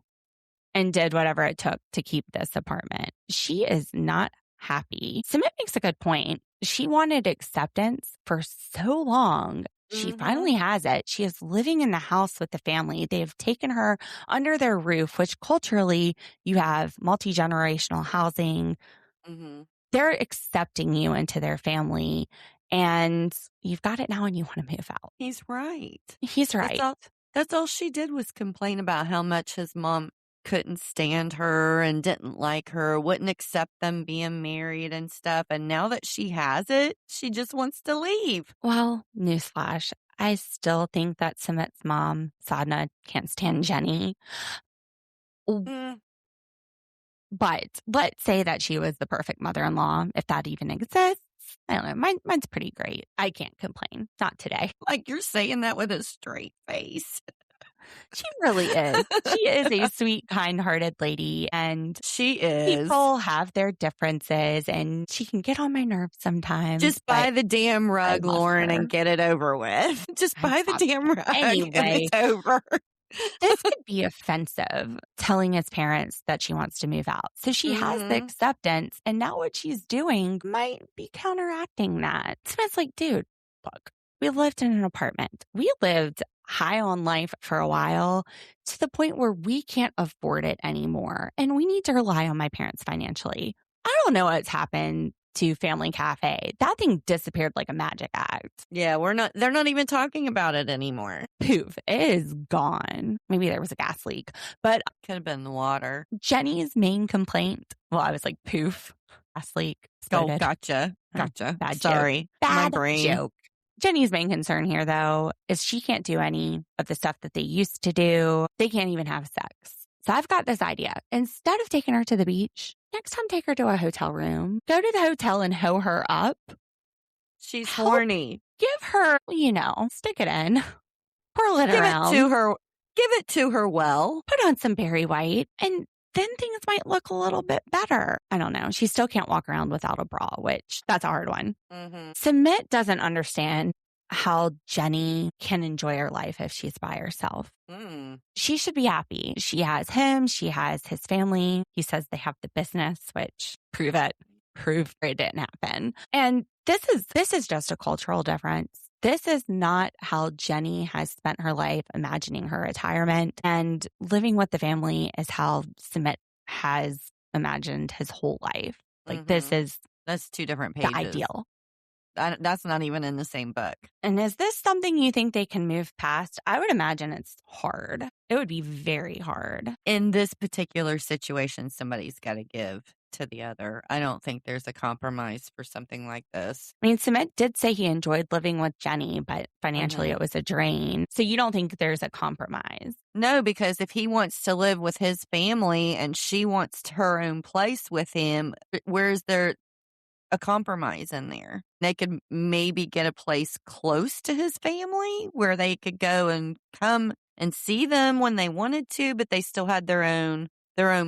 and did whatever it took to keep this apartment. She is not happy. Sumit makes a good point. She wanted acceptance for so long. She finally has it. She is living in the house with the family. They've taken her under their roof, which culturally you have multi-generational housing. They're accepting you into their family. And you've got it now and you want to move out. He's right. He's right. That's all she did was complain about how much his mom couldn't stand her and didn't like her, wouldn't accept them being married and stuff. And now that she has it, she just wants to leave. Well, newsflash. I still think that Sumit's mom, Sadhna, can't stand Jenny. But let's say that she was the perfect mother-in-law, if that even exists. I don't know. Mine's pretty great. I can't complain. Not today. Like you're saying that with a straight face. She really is. She is a sweet, kind-hearted lady. And she is. People have their differences and she can get on my nerves sometimes. Just buy the damn rug, Lauren, and get it over with. Just buy the damn rug anyway, and it's over. This could be offensive, telling his parents that she wants to move out. So she has the acceptance, and now what she's doing might be counteracting that. So it's like, dude, look, we lived in an apartment. We lived high on life for a while to the point where we can't afford it anymore. And we need to rely on my parents financially. I don't know what's happened to Family Cafe. That thing disappeared like a magic act. Yeah, they're not even talking about it anymore. Poof, it is gone. Maybe there was a gas leak, but could have been the water. Jenny's main complaint, well, I was like, poof, gas leak. Oh, gotcha. Bad Sorry. joke. Bad My brain. joke. Jenny's main concern here, though, is she can't do any of the stuff that they used to do. They can't even have sex. So I've got this idea. Instead of taking her to the beach, next time take her to a hotel room. Go to the hotel and hoe her up. She's horny. Give her, stick it in. Whirl it around. Give it to her well. Put on some Barry White, and then things might look a little bit better. I don't know. She still can't walk around without a bra, which that's a hard one. Sumit doesn't understand how Jenny can enjoy her life if she's by herself. She should be happy. She has him. She has his family. He says they have the business, which prove it didn't happen. And this is just a cultural difference. This is not how Jenny has spent her life imagining her retirement, and living with the family is how Sumit has imagined his whole life. Like that's two different pages. The ideal. That's not even in the same book. And is this something you think they can move past? I would imagine it's hard. It would be very hard. In this particular situation, somebody's got to give to the other. I don't think there's a compromise for something like this. I mean, Sumit did say he enjoyed living with Jenny, but financially it was a drain. So you don't think there's a compromise? No, because if he wants to live with his family and she wants her own place with him, where's there a compromise in there? They could maybe get a place close to his family where they could go and come and see them when they wanted to, but they still had their own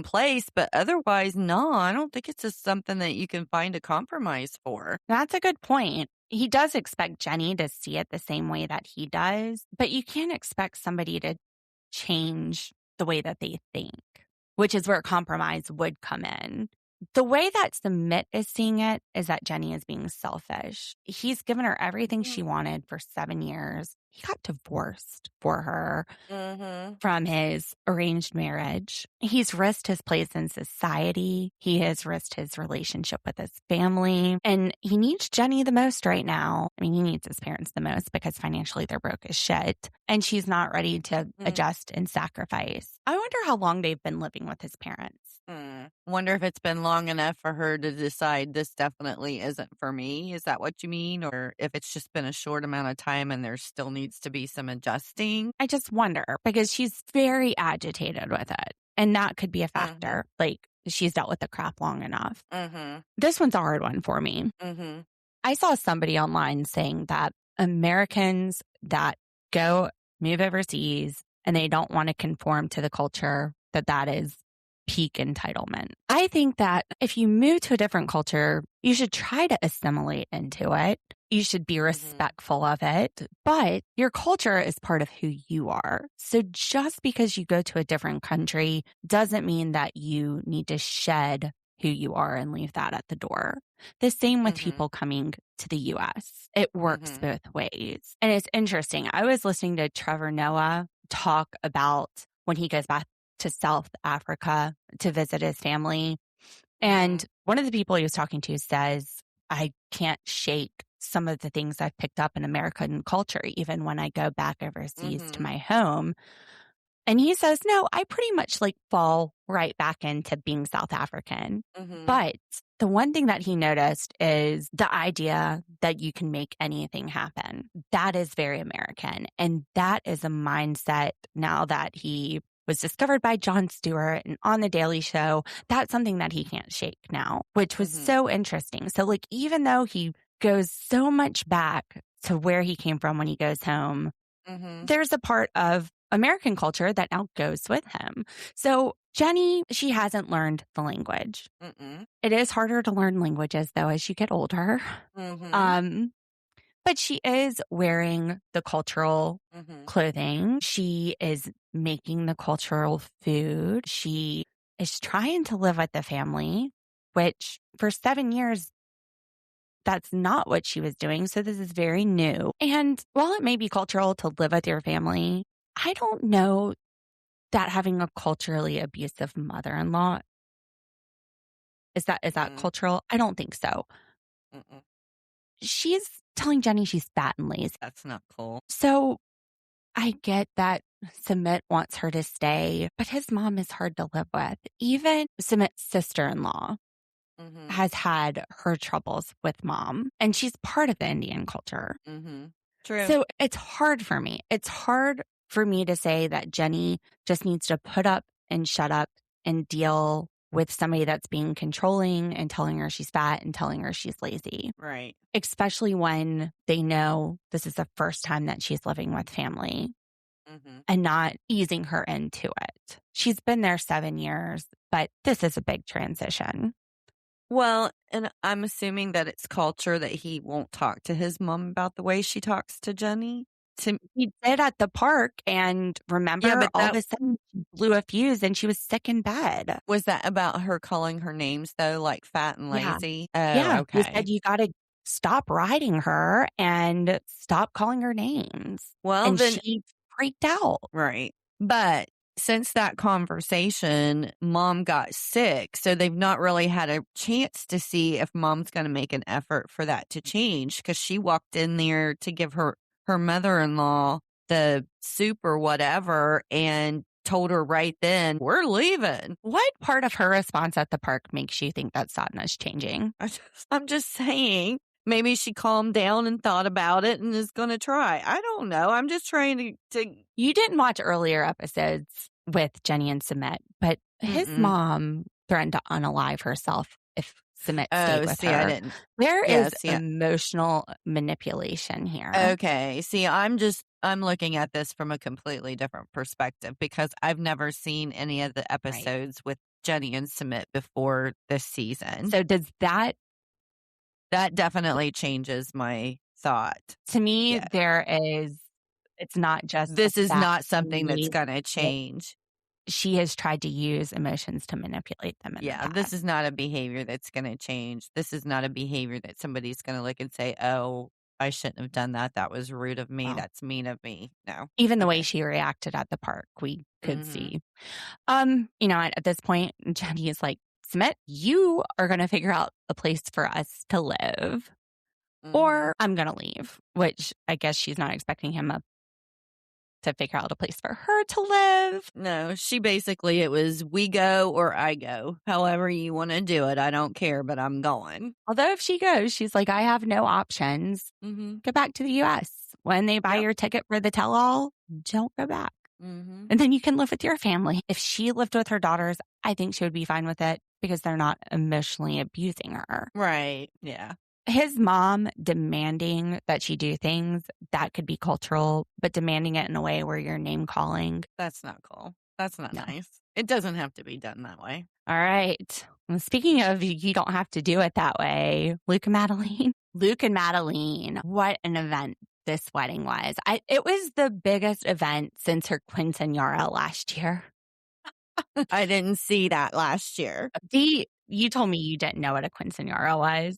place. But otherwise, no, I don't think it's just something that you can find a compromise for. That's a good point. He does expect Jenny to see it the same way that he does, but you can't expect somebody to change the way that they think, which is where compromise would come in. The way that Sumit is seeing it is that Jenny is being selfish. He's given her everything she wanted for 7 years. He got divorced for her from his arranged marriage. He's risked his place in society. He has risked his relationship with his family. And he needs Jenny the most right now. I mean, he needs his parents the most because financially they're broke as shit. And she's not ready to adjust and sacrifice. I wonder how long they've been living with his parents. Wonder if it's been long enough for her to decide this definitely isn't for me. Is that what you mean? Or if it's just been a short amount of time and there still needs to be some adjusting? I just wonder because she's very agitated with it. And that could be a factor. Like she's dealt with the crap long enough. This one's a hard one for me. I saw somebody online saying that Americans that move overseas and they don't want to conform to the culture, that is peak entitlement. I think that if you move to a different culture, you should try to assimilate into it. You should be respectful of it, but your culture is part of who you are. So just because you go to a different country doesn't mean that you need to shed who you are and leave that at the door. The same with people coming to the U.S. It works both ways. And it's interesting. I was listening to Trevor Noah talk about when he goes back to South Africa to visit his family. And one of the people he was talking to says, I can't shake some of the things I've picked up in American culture, even when I go back overseas to my home. And he says, no, I pretty much fall right back into being South African. But the one thing that he noticed is the idea that you can make anything happen. That is very American. And that is a mindset now that he was discovered by Jon Stewart and on The Daily Show. That's something that he can't shake now, which was so interesting. So even though he goes so much back to where he came from when he goes home, there's a part of American culture that now goes with him. So Jenny, she hasn't learned the language. It is harder to learn languages though as you get older. But she is wearing the cultural Mm-hmm. clothing. She is making the cultural food. She is trying to live with the family, which for 7 years, that's not what she was doing. So this is very new. And while it may be cultural to live with your family, I don't know that having a culturally abusive mother-in-law is that Mm. cultural? I don't think so. Mm-mm. She's telling Johny she's fat and lazy. That's not cool. So I get that Sumit wants her to stay, but his mom is hard to live with. Even Sumit's sister-in-law Mm-hmm. has had her troubles with mom, and she's part of the Indian culture. Mm-hmm. True. So it's hard for me. It's hard for me to say that Johny just needs to put up and shut up and deal with somebody that's being controlling and telling her she's fat and telling her she's lazy, right. especially when they know this is the first time that she's living with family Mm-hmm. and not easing her into it. She's been there 7 years, but this is a big transition. Well, and I'm assuming that it's culture that he won't talk to his mom about the way she talks to Johny. He did at the park, and remember, but all of a sudden she blew a fuse and she was sick in bed. Was that about her calling her names, though, like fat and Yeah. lazy? Yeah, Oh, okay. he said you got to stop riding her and stop calling her names. Well, And then, she freaked out. right. But since that conversation, mom got sick. So they've not really had a chance to see if mom's going to make an effort for that to change, because she walked in there to give her mother-in-law the soup or whatever and told her right then, we're leaving. What part of her response at the park makes you think that Sadhana's changing? I'm just saying, maybe she calmed down and thought about it and is going to try. I don't know. I'm just trying to. You didn't watch earlier episodes with Johny and Sumit, but his mom threatened to unalive herself if Sumit stayed with her. I didn't. There is emotional manipulation here. Okay. See, I'm looking at this from a completely different perspective, because I've never seen any of the episodes with Johny and Sumit before this season. So does that definitely changes my thought. To me, it's not just this is not something that's going to change. She has tried to use emotions to manipulate them. This is not a behavior that's going to change. This is not a behavior that somebody's going to look and say, oh, I shouldn't have done that. That was rude of me. That's mean of me. No. Even the way she reacted at the park, we could see. At this point, Johny is like, Sumit, you are going to figure out a place for us to live, or I'm going to leave, which I guess she's not expecting him to figure out a place for her to live. No, it was we go or I go. However you want to do it. I don't care, but I'm going. Although if she goes, she's like, I have no options. Go back to the U.S. When they buy your ticket for the tell-all, don't go back. And then you can live with your family. If she lived with her daughters, I think she would be fine with it because they're not emotionally abusing her. Right. Yeah. His mom demanding that she do things, that could be cultural, but demanding it in a way where you're name calling. That's not cool. That's not nice. It doesn't have to be done that way. All right. Well, speaking of, you don't have to do it that way. Luke and Madeleine. What an event this wedding was. It was the biggest event since her quinceañera last year. I didn't see that last year. You told me you didn't know what a quinceañera was.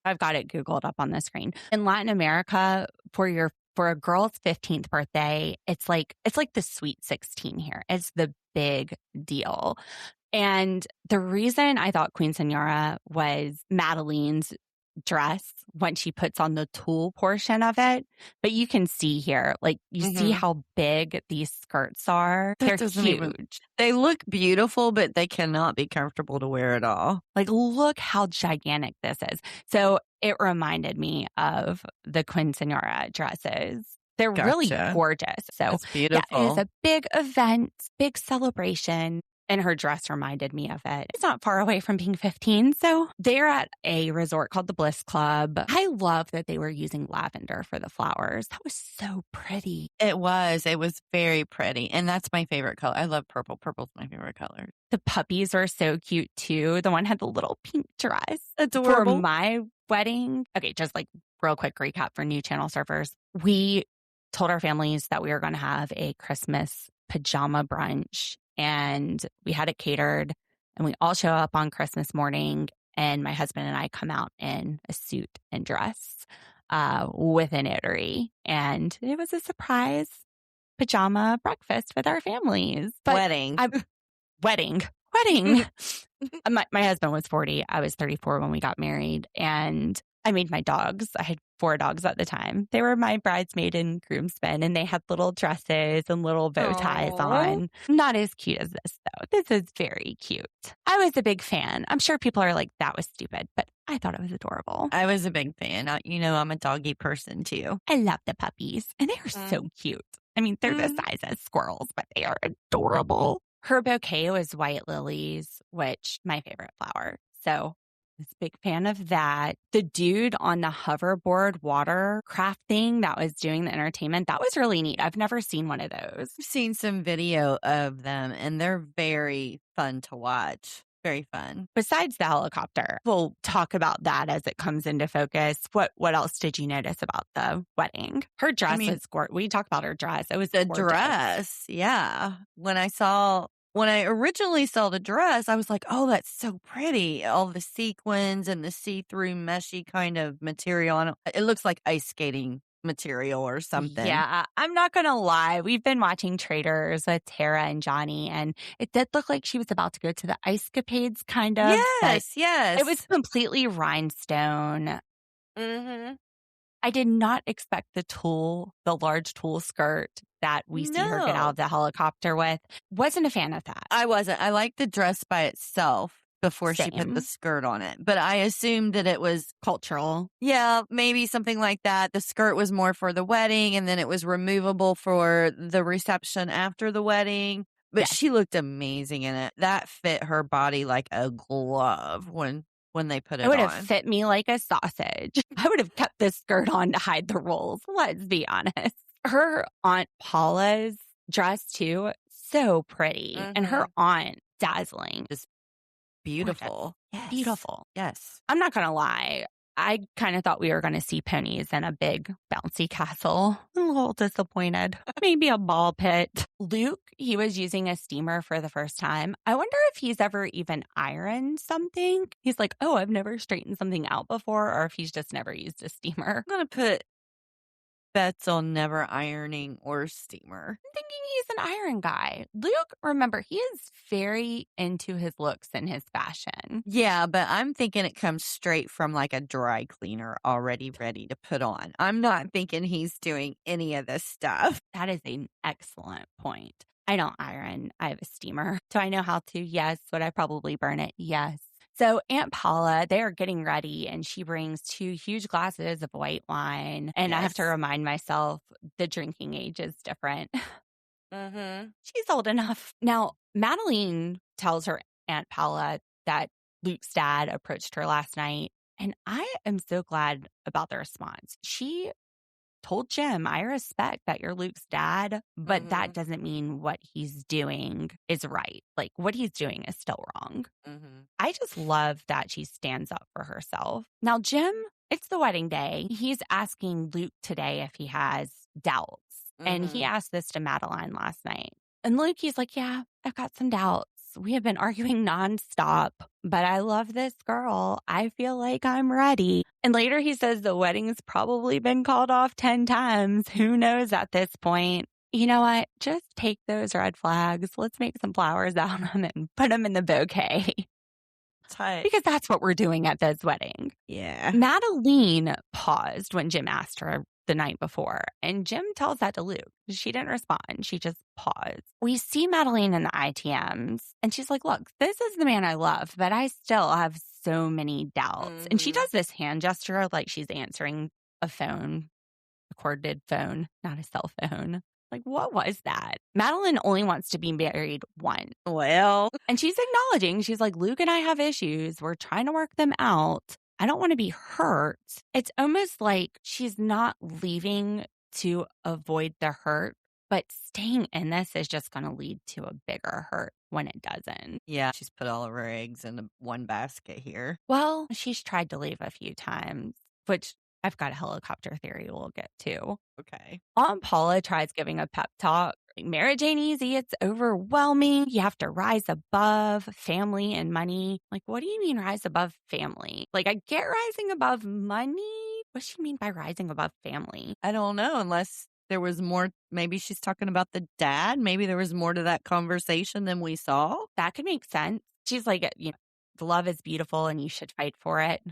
I've got it Googled up on the screen. In Latin America, for a girl's 15th birthday, it's like the sweet 16 here. It's the big deal. And the reason I thought quinceañera was Madeleine's dress when she puts on the tulle portion of it, but you can see here, like you see how big these skirts are. They're huge. They look beautiful, but they cannot be comfortable to wear at all. Like, look how gigantic this is. So it reminded me of the quinceañera dresses. They're really gorgeous. So it's beautiful. it is a big event, big celebration. And her dress reminded me of it. It's not far away from being 15. So they're at a resort called the Bliss Club. I love that they were using lavender for the flowers. That was so pretty. It was very pretty. And that's my favorite color. I love purple. Purple's my favorite color. The puppies were so cute too. The one had the little pink dress. Adorable. For my wedding. Okay, just like real quick recap for new channel surfers. We told our families that we were going to have a Christmas pajama brunch. And we had it catered, and we all show up on Christmas morning, and my husband and I come out in a suit and dress with a notary. And it was a surprise pajama breakfast with our families. But Wedding. Wedding. My husband was 40. I was 34 when we got married. And I made my dogs. I had 4 dogs at the time. They were my bridesmaid and groomsmen, and they had little dresses and little bow ties on. Not as cute as this, though. This is very cute. I was a big fan. I'm sure people are like, that was stupid, but I thought it was adorable. I was a big fan. I'm a doggy person, too. I love the puppies, and they are so cute. I mean, they're the size as squirrels, but they are adorable. Her bouquet was white lilies, which my favorite flower. So I was a big fan of that. The dude on the hoverboard watercraft thing that was doing the entertainment, that was really neat. I've never seen one of those. I've seen some video of them, and they're very fun to watch. Very fun. Besides the helicopter, we'll talk about that as it comes into focus. What else did you notice about the wedding? Her dress was gorgeous. We talked about her dress. It was the gorgeous. dress. Yeah. When I originally saw the dress, I was like, oh, that's so pretty. All the sequins and the see-through meshy kind of material on it. It looks like ice skating material or something. Yeah, I'm not going to lie. We've been watching Traders with Tara and Johny, and it did look like she was about to go to the ice capades, kind of. Yes. It was completely rhinestone. Mm-hmm. I did not expect the large tulle skirt that we see her get out of the helicopter with. Wasn't a fan of that. I wasn't. I liked the dress by itself before she put the skirt on it. But I assumed that it was cultural. Yeah, maybe something like that. The skirt was more for the wedding, and then it was removable for the reception after the wedding. But she looked amazing in it. That fit her body like a glove when they put it on. It would have fit me like a sausage. I would have kept this skirt on to hide the rolls. Let's be honest. Her Aunt Paula's dress, too, so pretty. Mm-hmm. And her aunt, dazzling. Just beautiful. Yes. Beautiful. Yes. I'm not going to lie. I kind of thought we were going to see ponies in a big bouncy castle. A little disappointed. Maybe a ball pit. Luke, he was using a steamer for the first time. I wonder if he's ever even ironed something. He's like, oh, I've never straightened something out before, or if he's just never used a steamer. I'm going to put bets on never ironing or steamer. I'm thinking he's an iron guy. Luke, remember, he is very into his looks and his fashion. Yeah, but I'm thinking it comes straight from like a dry cleaner already ready to put on. I'm not thinking he's doing any of this stuff. That is an excellent point. I don't iron. I have a steamer. Do I know how to? Yes. Would I probably burn it? Yes. So Aunt Paula, they are getting ready, and she brings 2 huge glasses of white wine. And I have to remind myself the drinking age is different. Mm-hmm. She's old enough. Now, Madelein tells her Aunt Paula that Luke's dad approached her last night. And I am so glad about the response. She told Jim, I respect that you're Luke's dad, but that doesn't mean what he's doing is right. Like, what he's doing is still wrong. Mm-hmm. I just love that she stands up for herself. Now, Jim, it's the wedding day. He's asking Luke today if he has doubts. And he asked this to Madelein last night. And Luke, he's like, yeah, I've got some doubts. We have been arguing nonstop, but I love this girl. I feel like I'm ready. And later he says the wedding's probably been called off 10 times. Who knows at this point? You know what? Just take those red flags. Let's make some flowers out of them and put them in the bouquet. Tight. Because that's what we're doing at this wedding. Yeah. Madelein paused when Jim asked her the night before, and Jim tells that to Luke. She didn't respond. She just paused. We see Madelein in the ITMs, and she's like, look, this is the man I love, but I still have so many doubts. And she does this hand gesture like she's answering a phone, a corded phone, not a cell phone. Like, what was that? Madeleine only wants to be married once. Well, And she's acknowledging, she's like, Luke and I have issues. We're trying to work them out. I don't want to be hurt. It's almost like she's not leaving to avoid the hurt, but staying in this is just going to lead to a bigger hurt when it doesn't. yeah, she's put all of her eggs in one basket here. Well, she's tried to leave a few times, which I've got a helicopter theory we'll get to. Okay. Aunt Paula tries giving a pep talk. Marriage ain't easy. It's overwhelming. You have to rise above family and money. Like, what do you mean rise above family? Like, I get rising above money. What does she mean by rising above family? I don't know, unless there was more. Maybe she's talking about the dad. Maybe there was more to that conversation than we saw. That could make sense. She's like, the love is beautiful and you should fight for it.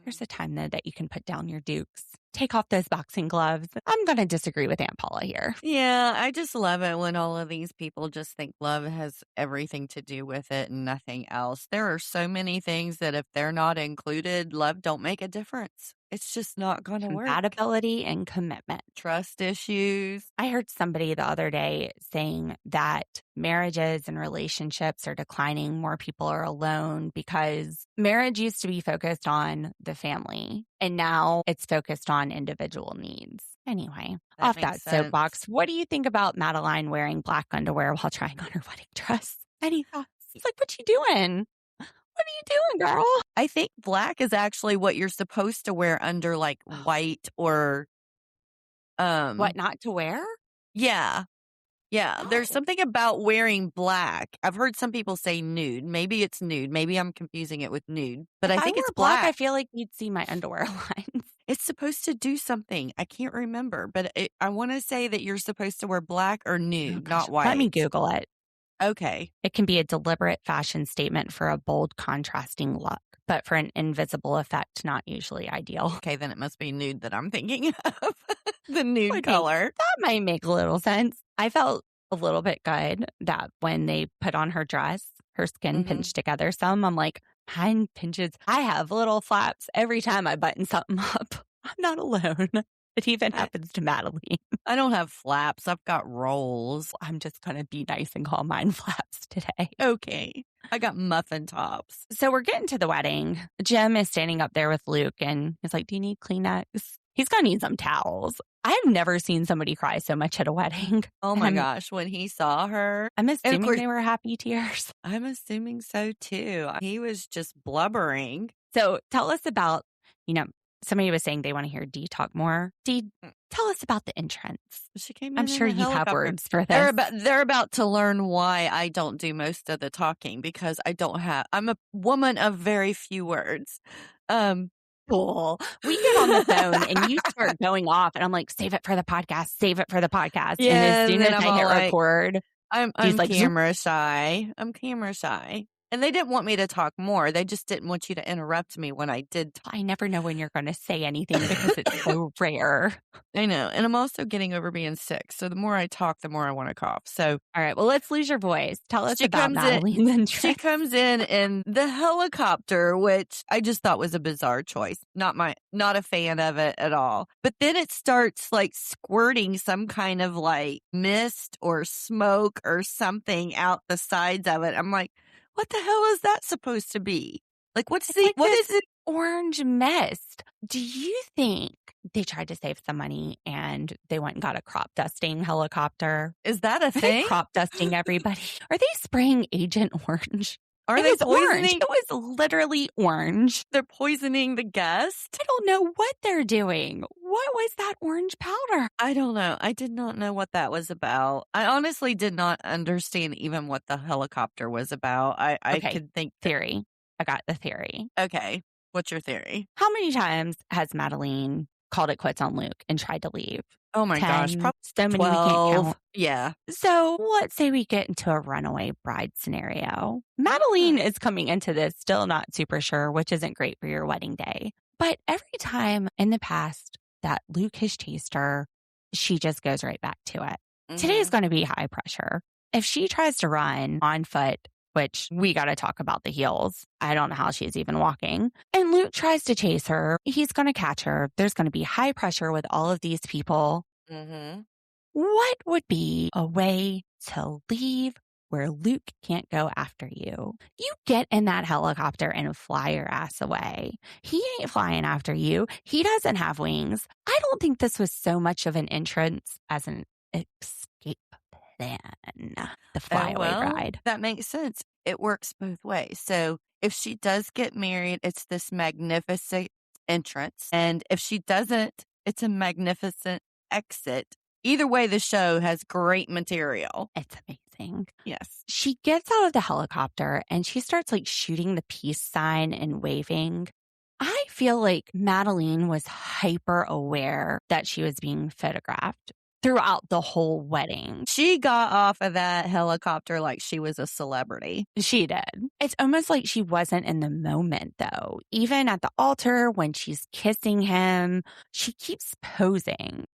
There's a time, though, that you can put down your dukes. Take off those boxing gloves. I'm going to disagree with Aunt Paula here. Yeah, I just love it when all of these people just think love has everything to do with it and nothing else. There are so many things that if they're not included, love don't make a difference. It's just not going to work. Compatibility and commitment. Trust issues. I heard somebody the other day saying that marriages and relationships are declining. More people are alone because marriage used to be focused on the family and now it's focused on individual needs. Anyway, off that soapbox, what do you think about Madeleine wearing black underwear while trying on her wedding dress? Any thoughts? It's like, what you doing? What are you doing, girl? I think black is actually what you're supposed to wear under like white or what not to wear? Yeah. Yeah. There's something about wearing black. I've heard some people say nude. Maybe it's nude. Maybe I'm confusing it with nude. But I think it's black. I feel like you'd see my underwear lines. It's supposed to do something. I can't remember, but I want to say that you're supposed to wear black or nude, not white. Let me Google it. Okay. It can be a deliberate fashion statement for a bold, contrasting look, but for an invisible effect, not usually ideal. Okay, then it must be nude that I'm thinking of. The nude color. That might make a little sense. I felt a little bit good that when they put on her dress, her skin pinched together some. I'm like, mine pinches. I have little flaps every time I button something up. I'm not alone. It even happens to Madeleine. I don't have flaps. I've got rolls. I'm just going to be nice and call mine flaps today. Okay. I got muffin tops. So we're getting to the wedding. Jim is standing up there with Luke and he's like, do you need Kleenex? He's going to need some towels. I have never seen somebody cry so much at a wedding. Oh my gosh. When he saw her. I'm assuming they were happy tears. I'm assuming so too. He was just blubbering. So tell us about, somebody was saying they want to hear Dee talk more. Dee, tell us about the entrance. She came in. I'm sure you have words for this. They're about to learn why I don't do most of the talking because I'm a woman of very few words. Cool. We get on the phone and you start going off and I'm like, save it for the podcast. Save it for the podcast. Yeah, and as soon as I hit record, I'm like, camera shy. I'm camera shy. And they didn't want me to talk more. They just didn't want you to interrupt me when I did talk. I never know when you're going to say anything because it's so rare. I know. And I'm also getting over being sick. So the more I talk, the more I want to cough. So, all right. Well, let's lose your voice. Tell us about Madeleine's entrance. She comes in the helicopter, which I just thought was a bizarre choice. Not a fan of it at all. But then it starts like squirting some kind of like mist or smoke or something out the sides of it. I'm like, what the hell is that supposed to be? Like, what is it? Orange mist. Do you think they tried to save some money and they went and got a crop dusting helicopter? Is that a thing? Are they crop dusting everybody? Are they spraying Agent Orange? Are they poisoning? Orange. It was literally orange. They're poisoning the guest? I don't know what they're doing. What was that orange powder? I don't know. I did not know what that was about. I honestly did not understand even what the helicopter was about. I could think. Theory. I got the theory. Okay. What's your theory? How many times has Madeleine called it quits on Luke and tried to leave? Oh my gosh, probably so many 12. We can't count. Yeah. So let's say we get into a runaway bride scenario. Madeleine is coming into this still not super sure, which isn't great for your wedding day. But every time in the past that Luke has chased her, she just goes right back to it. Mm-hmm. Today is going to be high pressure. If she tries to run on foot, which we got to talk about the heels. I don't know how she's even walking. And Luke tries to chase her. He's going to catch her. There's going to be high pressure with all of these people. Mm-hmm. What would be a way to leave where Luke can't go after you? You get in that helicopter and fly your ass away. He ain't flying after you. He doesn't have wings. I don't think this was so much of an entrance as an escape plan. The Flyaway Bride. That makes sense. It works both ways. So if she does get married, it's this magnificent entrance. And if she doesn't, it's a magnificent exit. Either way, the show has great material. It's amazing. Yes. She gets out of the helicopter and she starts like shooting the peace sign and waving. I feel like Madeleine was hyper aware that she was being photographed throughout the whole wedding. She got off of that helicopter like she was a celebrity. She did. It's almost like she wasn't in the moment, though. Even at the altar, when she's kissing him, she keeps posing.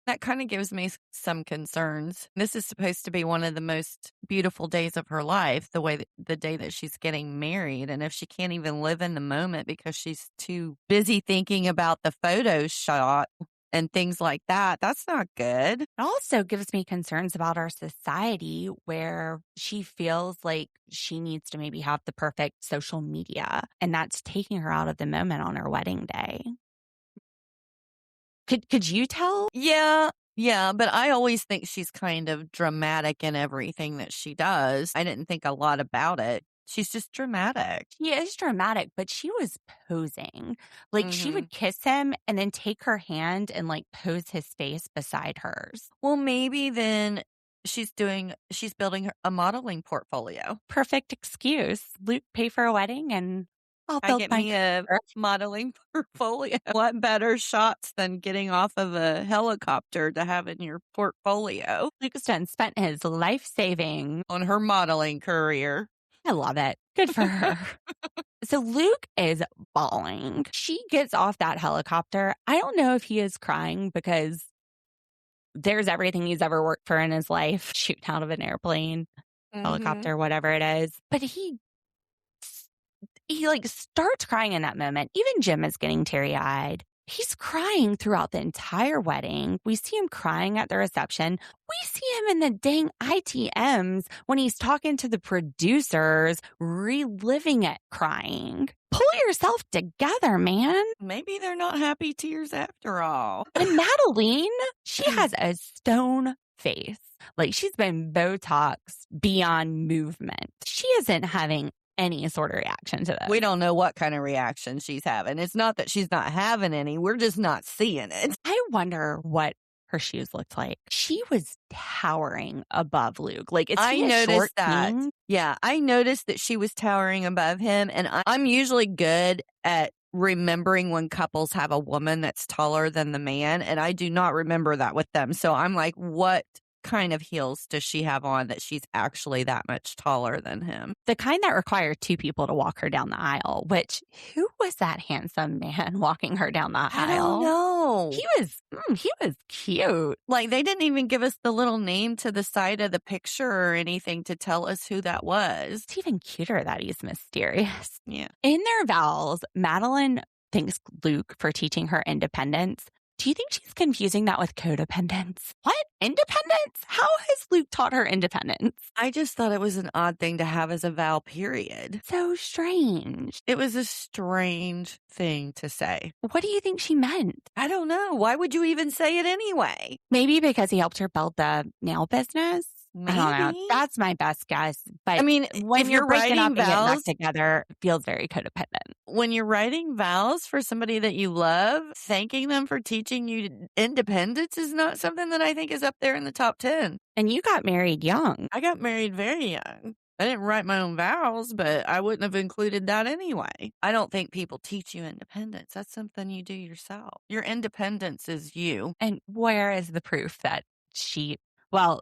That kind of gives me some concerns. This is supposed to be one of the most beautiful days of her life, the day that she's getting married. And if she can't even live in the moment because she's too busy thinking about the photo shot and things like that, that's not good. It also gives me concerns about our society where she feels like she needs to maybe have the perfect social media, and that's taking her out of the moment on her wedding day. Could you tell? Yeah, but I always think she's kind of dramatic in everything that she does. I didn't think a lot about it. She's just dramatic. She is dramatic, but she was posing. Like she would kiss him and then take her hand and like pose his face beside hers. Well, maybe then she's building a modeling portfolio. Perfect excuse. Luke, pay for a wedding and I'll I build get my me a modeling portfolio. What better shots than getting off of a helicopter to have in your portfolio? Luke's done spent his life saving On her modeling career. I love it. Good for her. So Luke is bawling. She gets off that helicopter. I don't know if he is crying because there's everything he's ever worked for in his life, shooting out of an airplane, helicopter, whatever it is. But he like starts crying in that moment. Even Jim is getting teary-eyed. He's crying throughout the entire wedding. We see him crying at the reception. We see him in the dang ITMs when he's talking to the producers, reliving it, crying. Pull yourself together, man. Maybe they're not happy tears after all. And Madeleine, she has a stone face. Like she's been Botox beyond movement. She isn't having any sort of reaction to this. We don't know what kind of reaction she's having. It's not that she's not having any. We're just not seeing it. I wonder what her shoes looked like. She was towering above Luke. Like, is he a short king? Yeah, I noticed that she was towering above him. And I'm usually good at remembering when couples have a woman that's taller than the man. And I do not remember that with them. So I'm like, what kind of heels does she have on that she's actually that much taller than him? The kind that require two people to walk her down the aisle, which who was that handsome man walking her down the aisle? I don't know. He was cute. Like they didn't even give us the little name to the side of the picture or anything to tell us who that was. It's even cuter that he's mysterious. Yeah. In their vows, Madeleine thanks Luke for teaching her independence. Do you think she's confusing that with codependence? What? Independence? How has Luke taught her independence? I just thought it was an odd thing to have as a vow, period. So strange. It was a strange thing to say. What do you think she meant? I don't know. Why would you even say it anyway? Maybe because he helped her build the nail business? Maybe. I don't know. That's my best guess. But I mean, when if you're breaking up writing and getting vows back together, it feels very codependent. When you're writing vows for somebody that you love, thanking them for teaching you independence is not something that I think is up there in the top 10. And you got married young. I got married very young. I didn't write my own vows, but I wouldn't have included that anyway. I don't think people teach you independence. That's something you do yourself. Your independence is you. And where is the proof that she was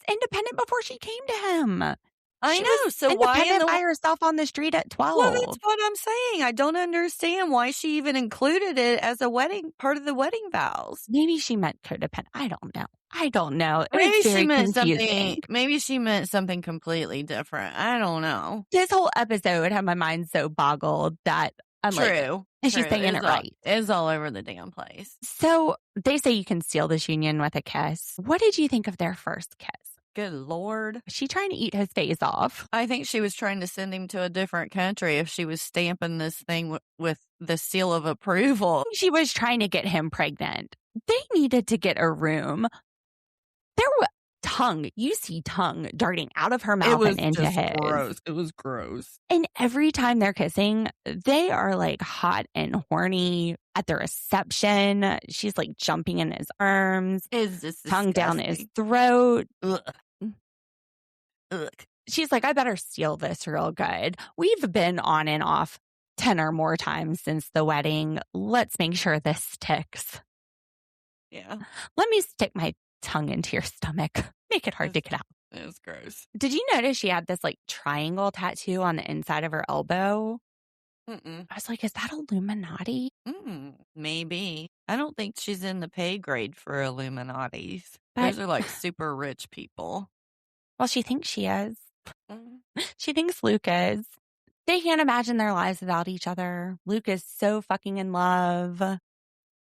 independent before she came to him? I She know. was So why independent by herself on the street at 12. Well, that's what I'm saying. I don't understand why she even included it as a part of the wedding vows. Maybe she meant codependent. I don't know. It Maybe was very she meant confusing. something. Maybe she meant something completely different. I don't know. This whole episode had my mind so boggled that I'm like, True. and she's saying it right. It's all over the damn place. So they say you can seal this union with a kiss. What did you think of their first kiss? Good Lord. Was she trying to eat his face off? I think she was trying to send him to a different country if she was stamping this thing with the seal of approval. She was trying to get him pregnant. They needed to get a room. There was tongue. You see tongue darting out of her mouth and into his. Gross. It was gross. And every time they're kissing, they are like hot and horny at the reception. She's like jumping in his arms. Is this tongue down his throat. Ugh. Ugh. She's like, I better seal this real good. We've been on and off 10 or more times since the wedding. Let's make sure this sticks. Yeah. Let me stick my tongue into your stomach. Make it hard to get out. It was gross. Did you notice she had this like triangle tattoo on the inside of her elbow? Mm-mm. I was like, is that Illuminati? Maybe. I don't think she's in the pay grade for Illuminatis. But- Those are like super rich people. Well, she thinks she is. She thinks Luke is. They can't imagine their lives without each other. Luke is so fucking in love.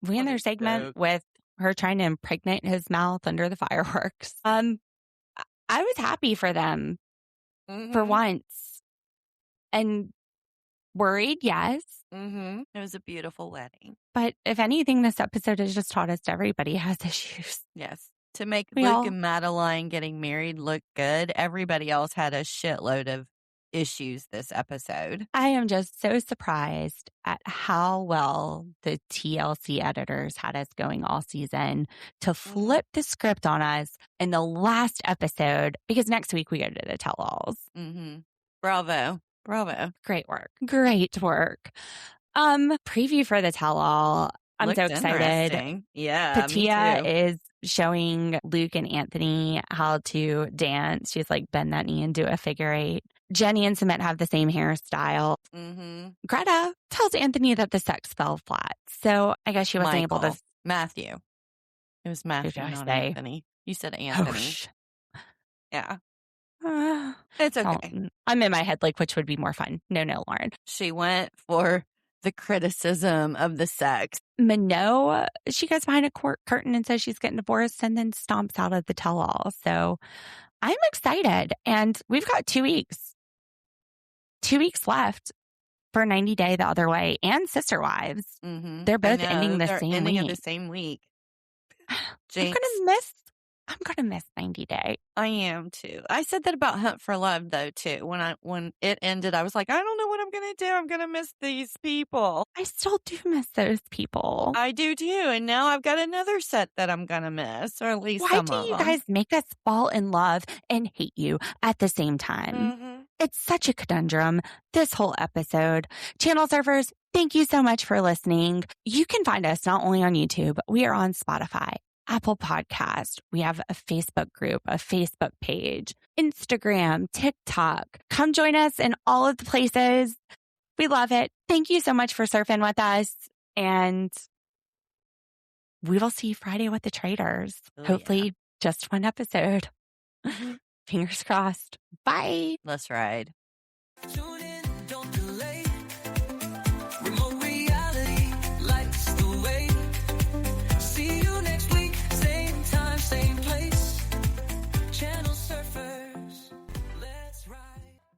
We in their segment with her trying to impregnate his mouth under the fireworks. I was happy for them for once. And worried, yes. It was a beautiful wedding. But if anything, this episode has just taught us everybody has issues. Yes. To make Luke and Madelein getting married look good, everybody else had a shitload of issues this episode. I am just so surprised at how well the TLC editors had us going all season to flip the script on us in the last episode, because next week we go to the tell-alls. Bravo. Great work. Preview for the tell-all. I'm Looked so excited. interesting. Yeah. Pattiya me too. is showing Luke and Anthony how to dance. She's like, bend that knee and do a figure eight. Johny and Sumit have the same hairstyle. Greta tells Anthony that the sex fell flat. So I guess she wasn't able to. Matthew. It was Matthew, did I not say? Anthony. You said Anthony. Yeah. Uh, It's okay. I'm in my head like, which would be more fun? No, Lauren. She went for the criticism of the sex. Minot, she goes behind a curtain and says she's getting divorced and then stomps out of the tell-all. So I'm excited. And we've got 2 weeks. 2 weeks left for 90 Day the Other Way and Sister Wives. They're both ending the same week. Of the same week. I'm gonna miss 90 Day. I am too. I said that about Hunt for Love though too. When it ended, I was like, I don't know what I'm gonna do. I'm gonna miss these people. I still do miss those people. I do too. And now I've got another set that I'm gonna miss, or at least Why some do of you them. guys make us fall in love and hate you at the same time? It's such a conundrum, this whole episode. Channel surfers, thank you so much for listening. You can find us not only on YouTube, we are on Spotify, Apple Podcast. We have a Facebook group, a Facebook page, Instagram, TikTok. Come join us in all of the places. We love it. Thank you so much for surfing with us. And we will see you Friday with the Traders. Hopefully just one episode. Fingers crossed. Bye. Let's ride.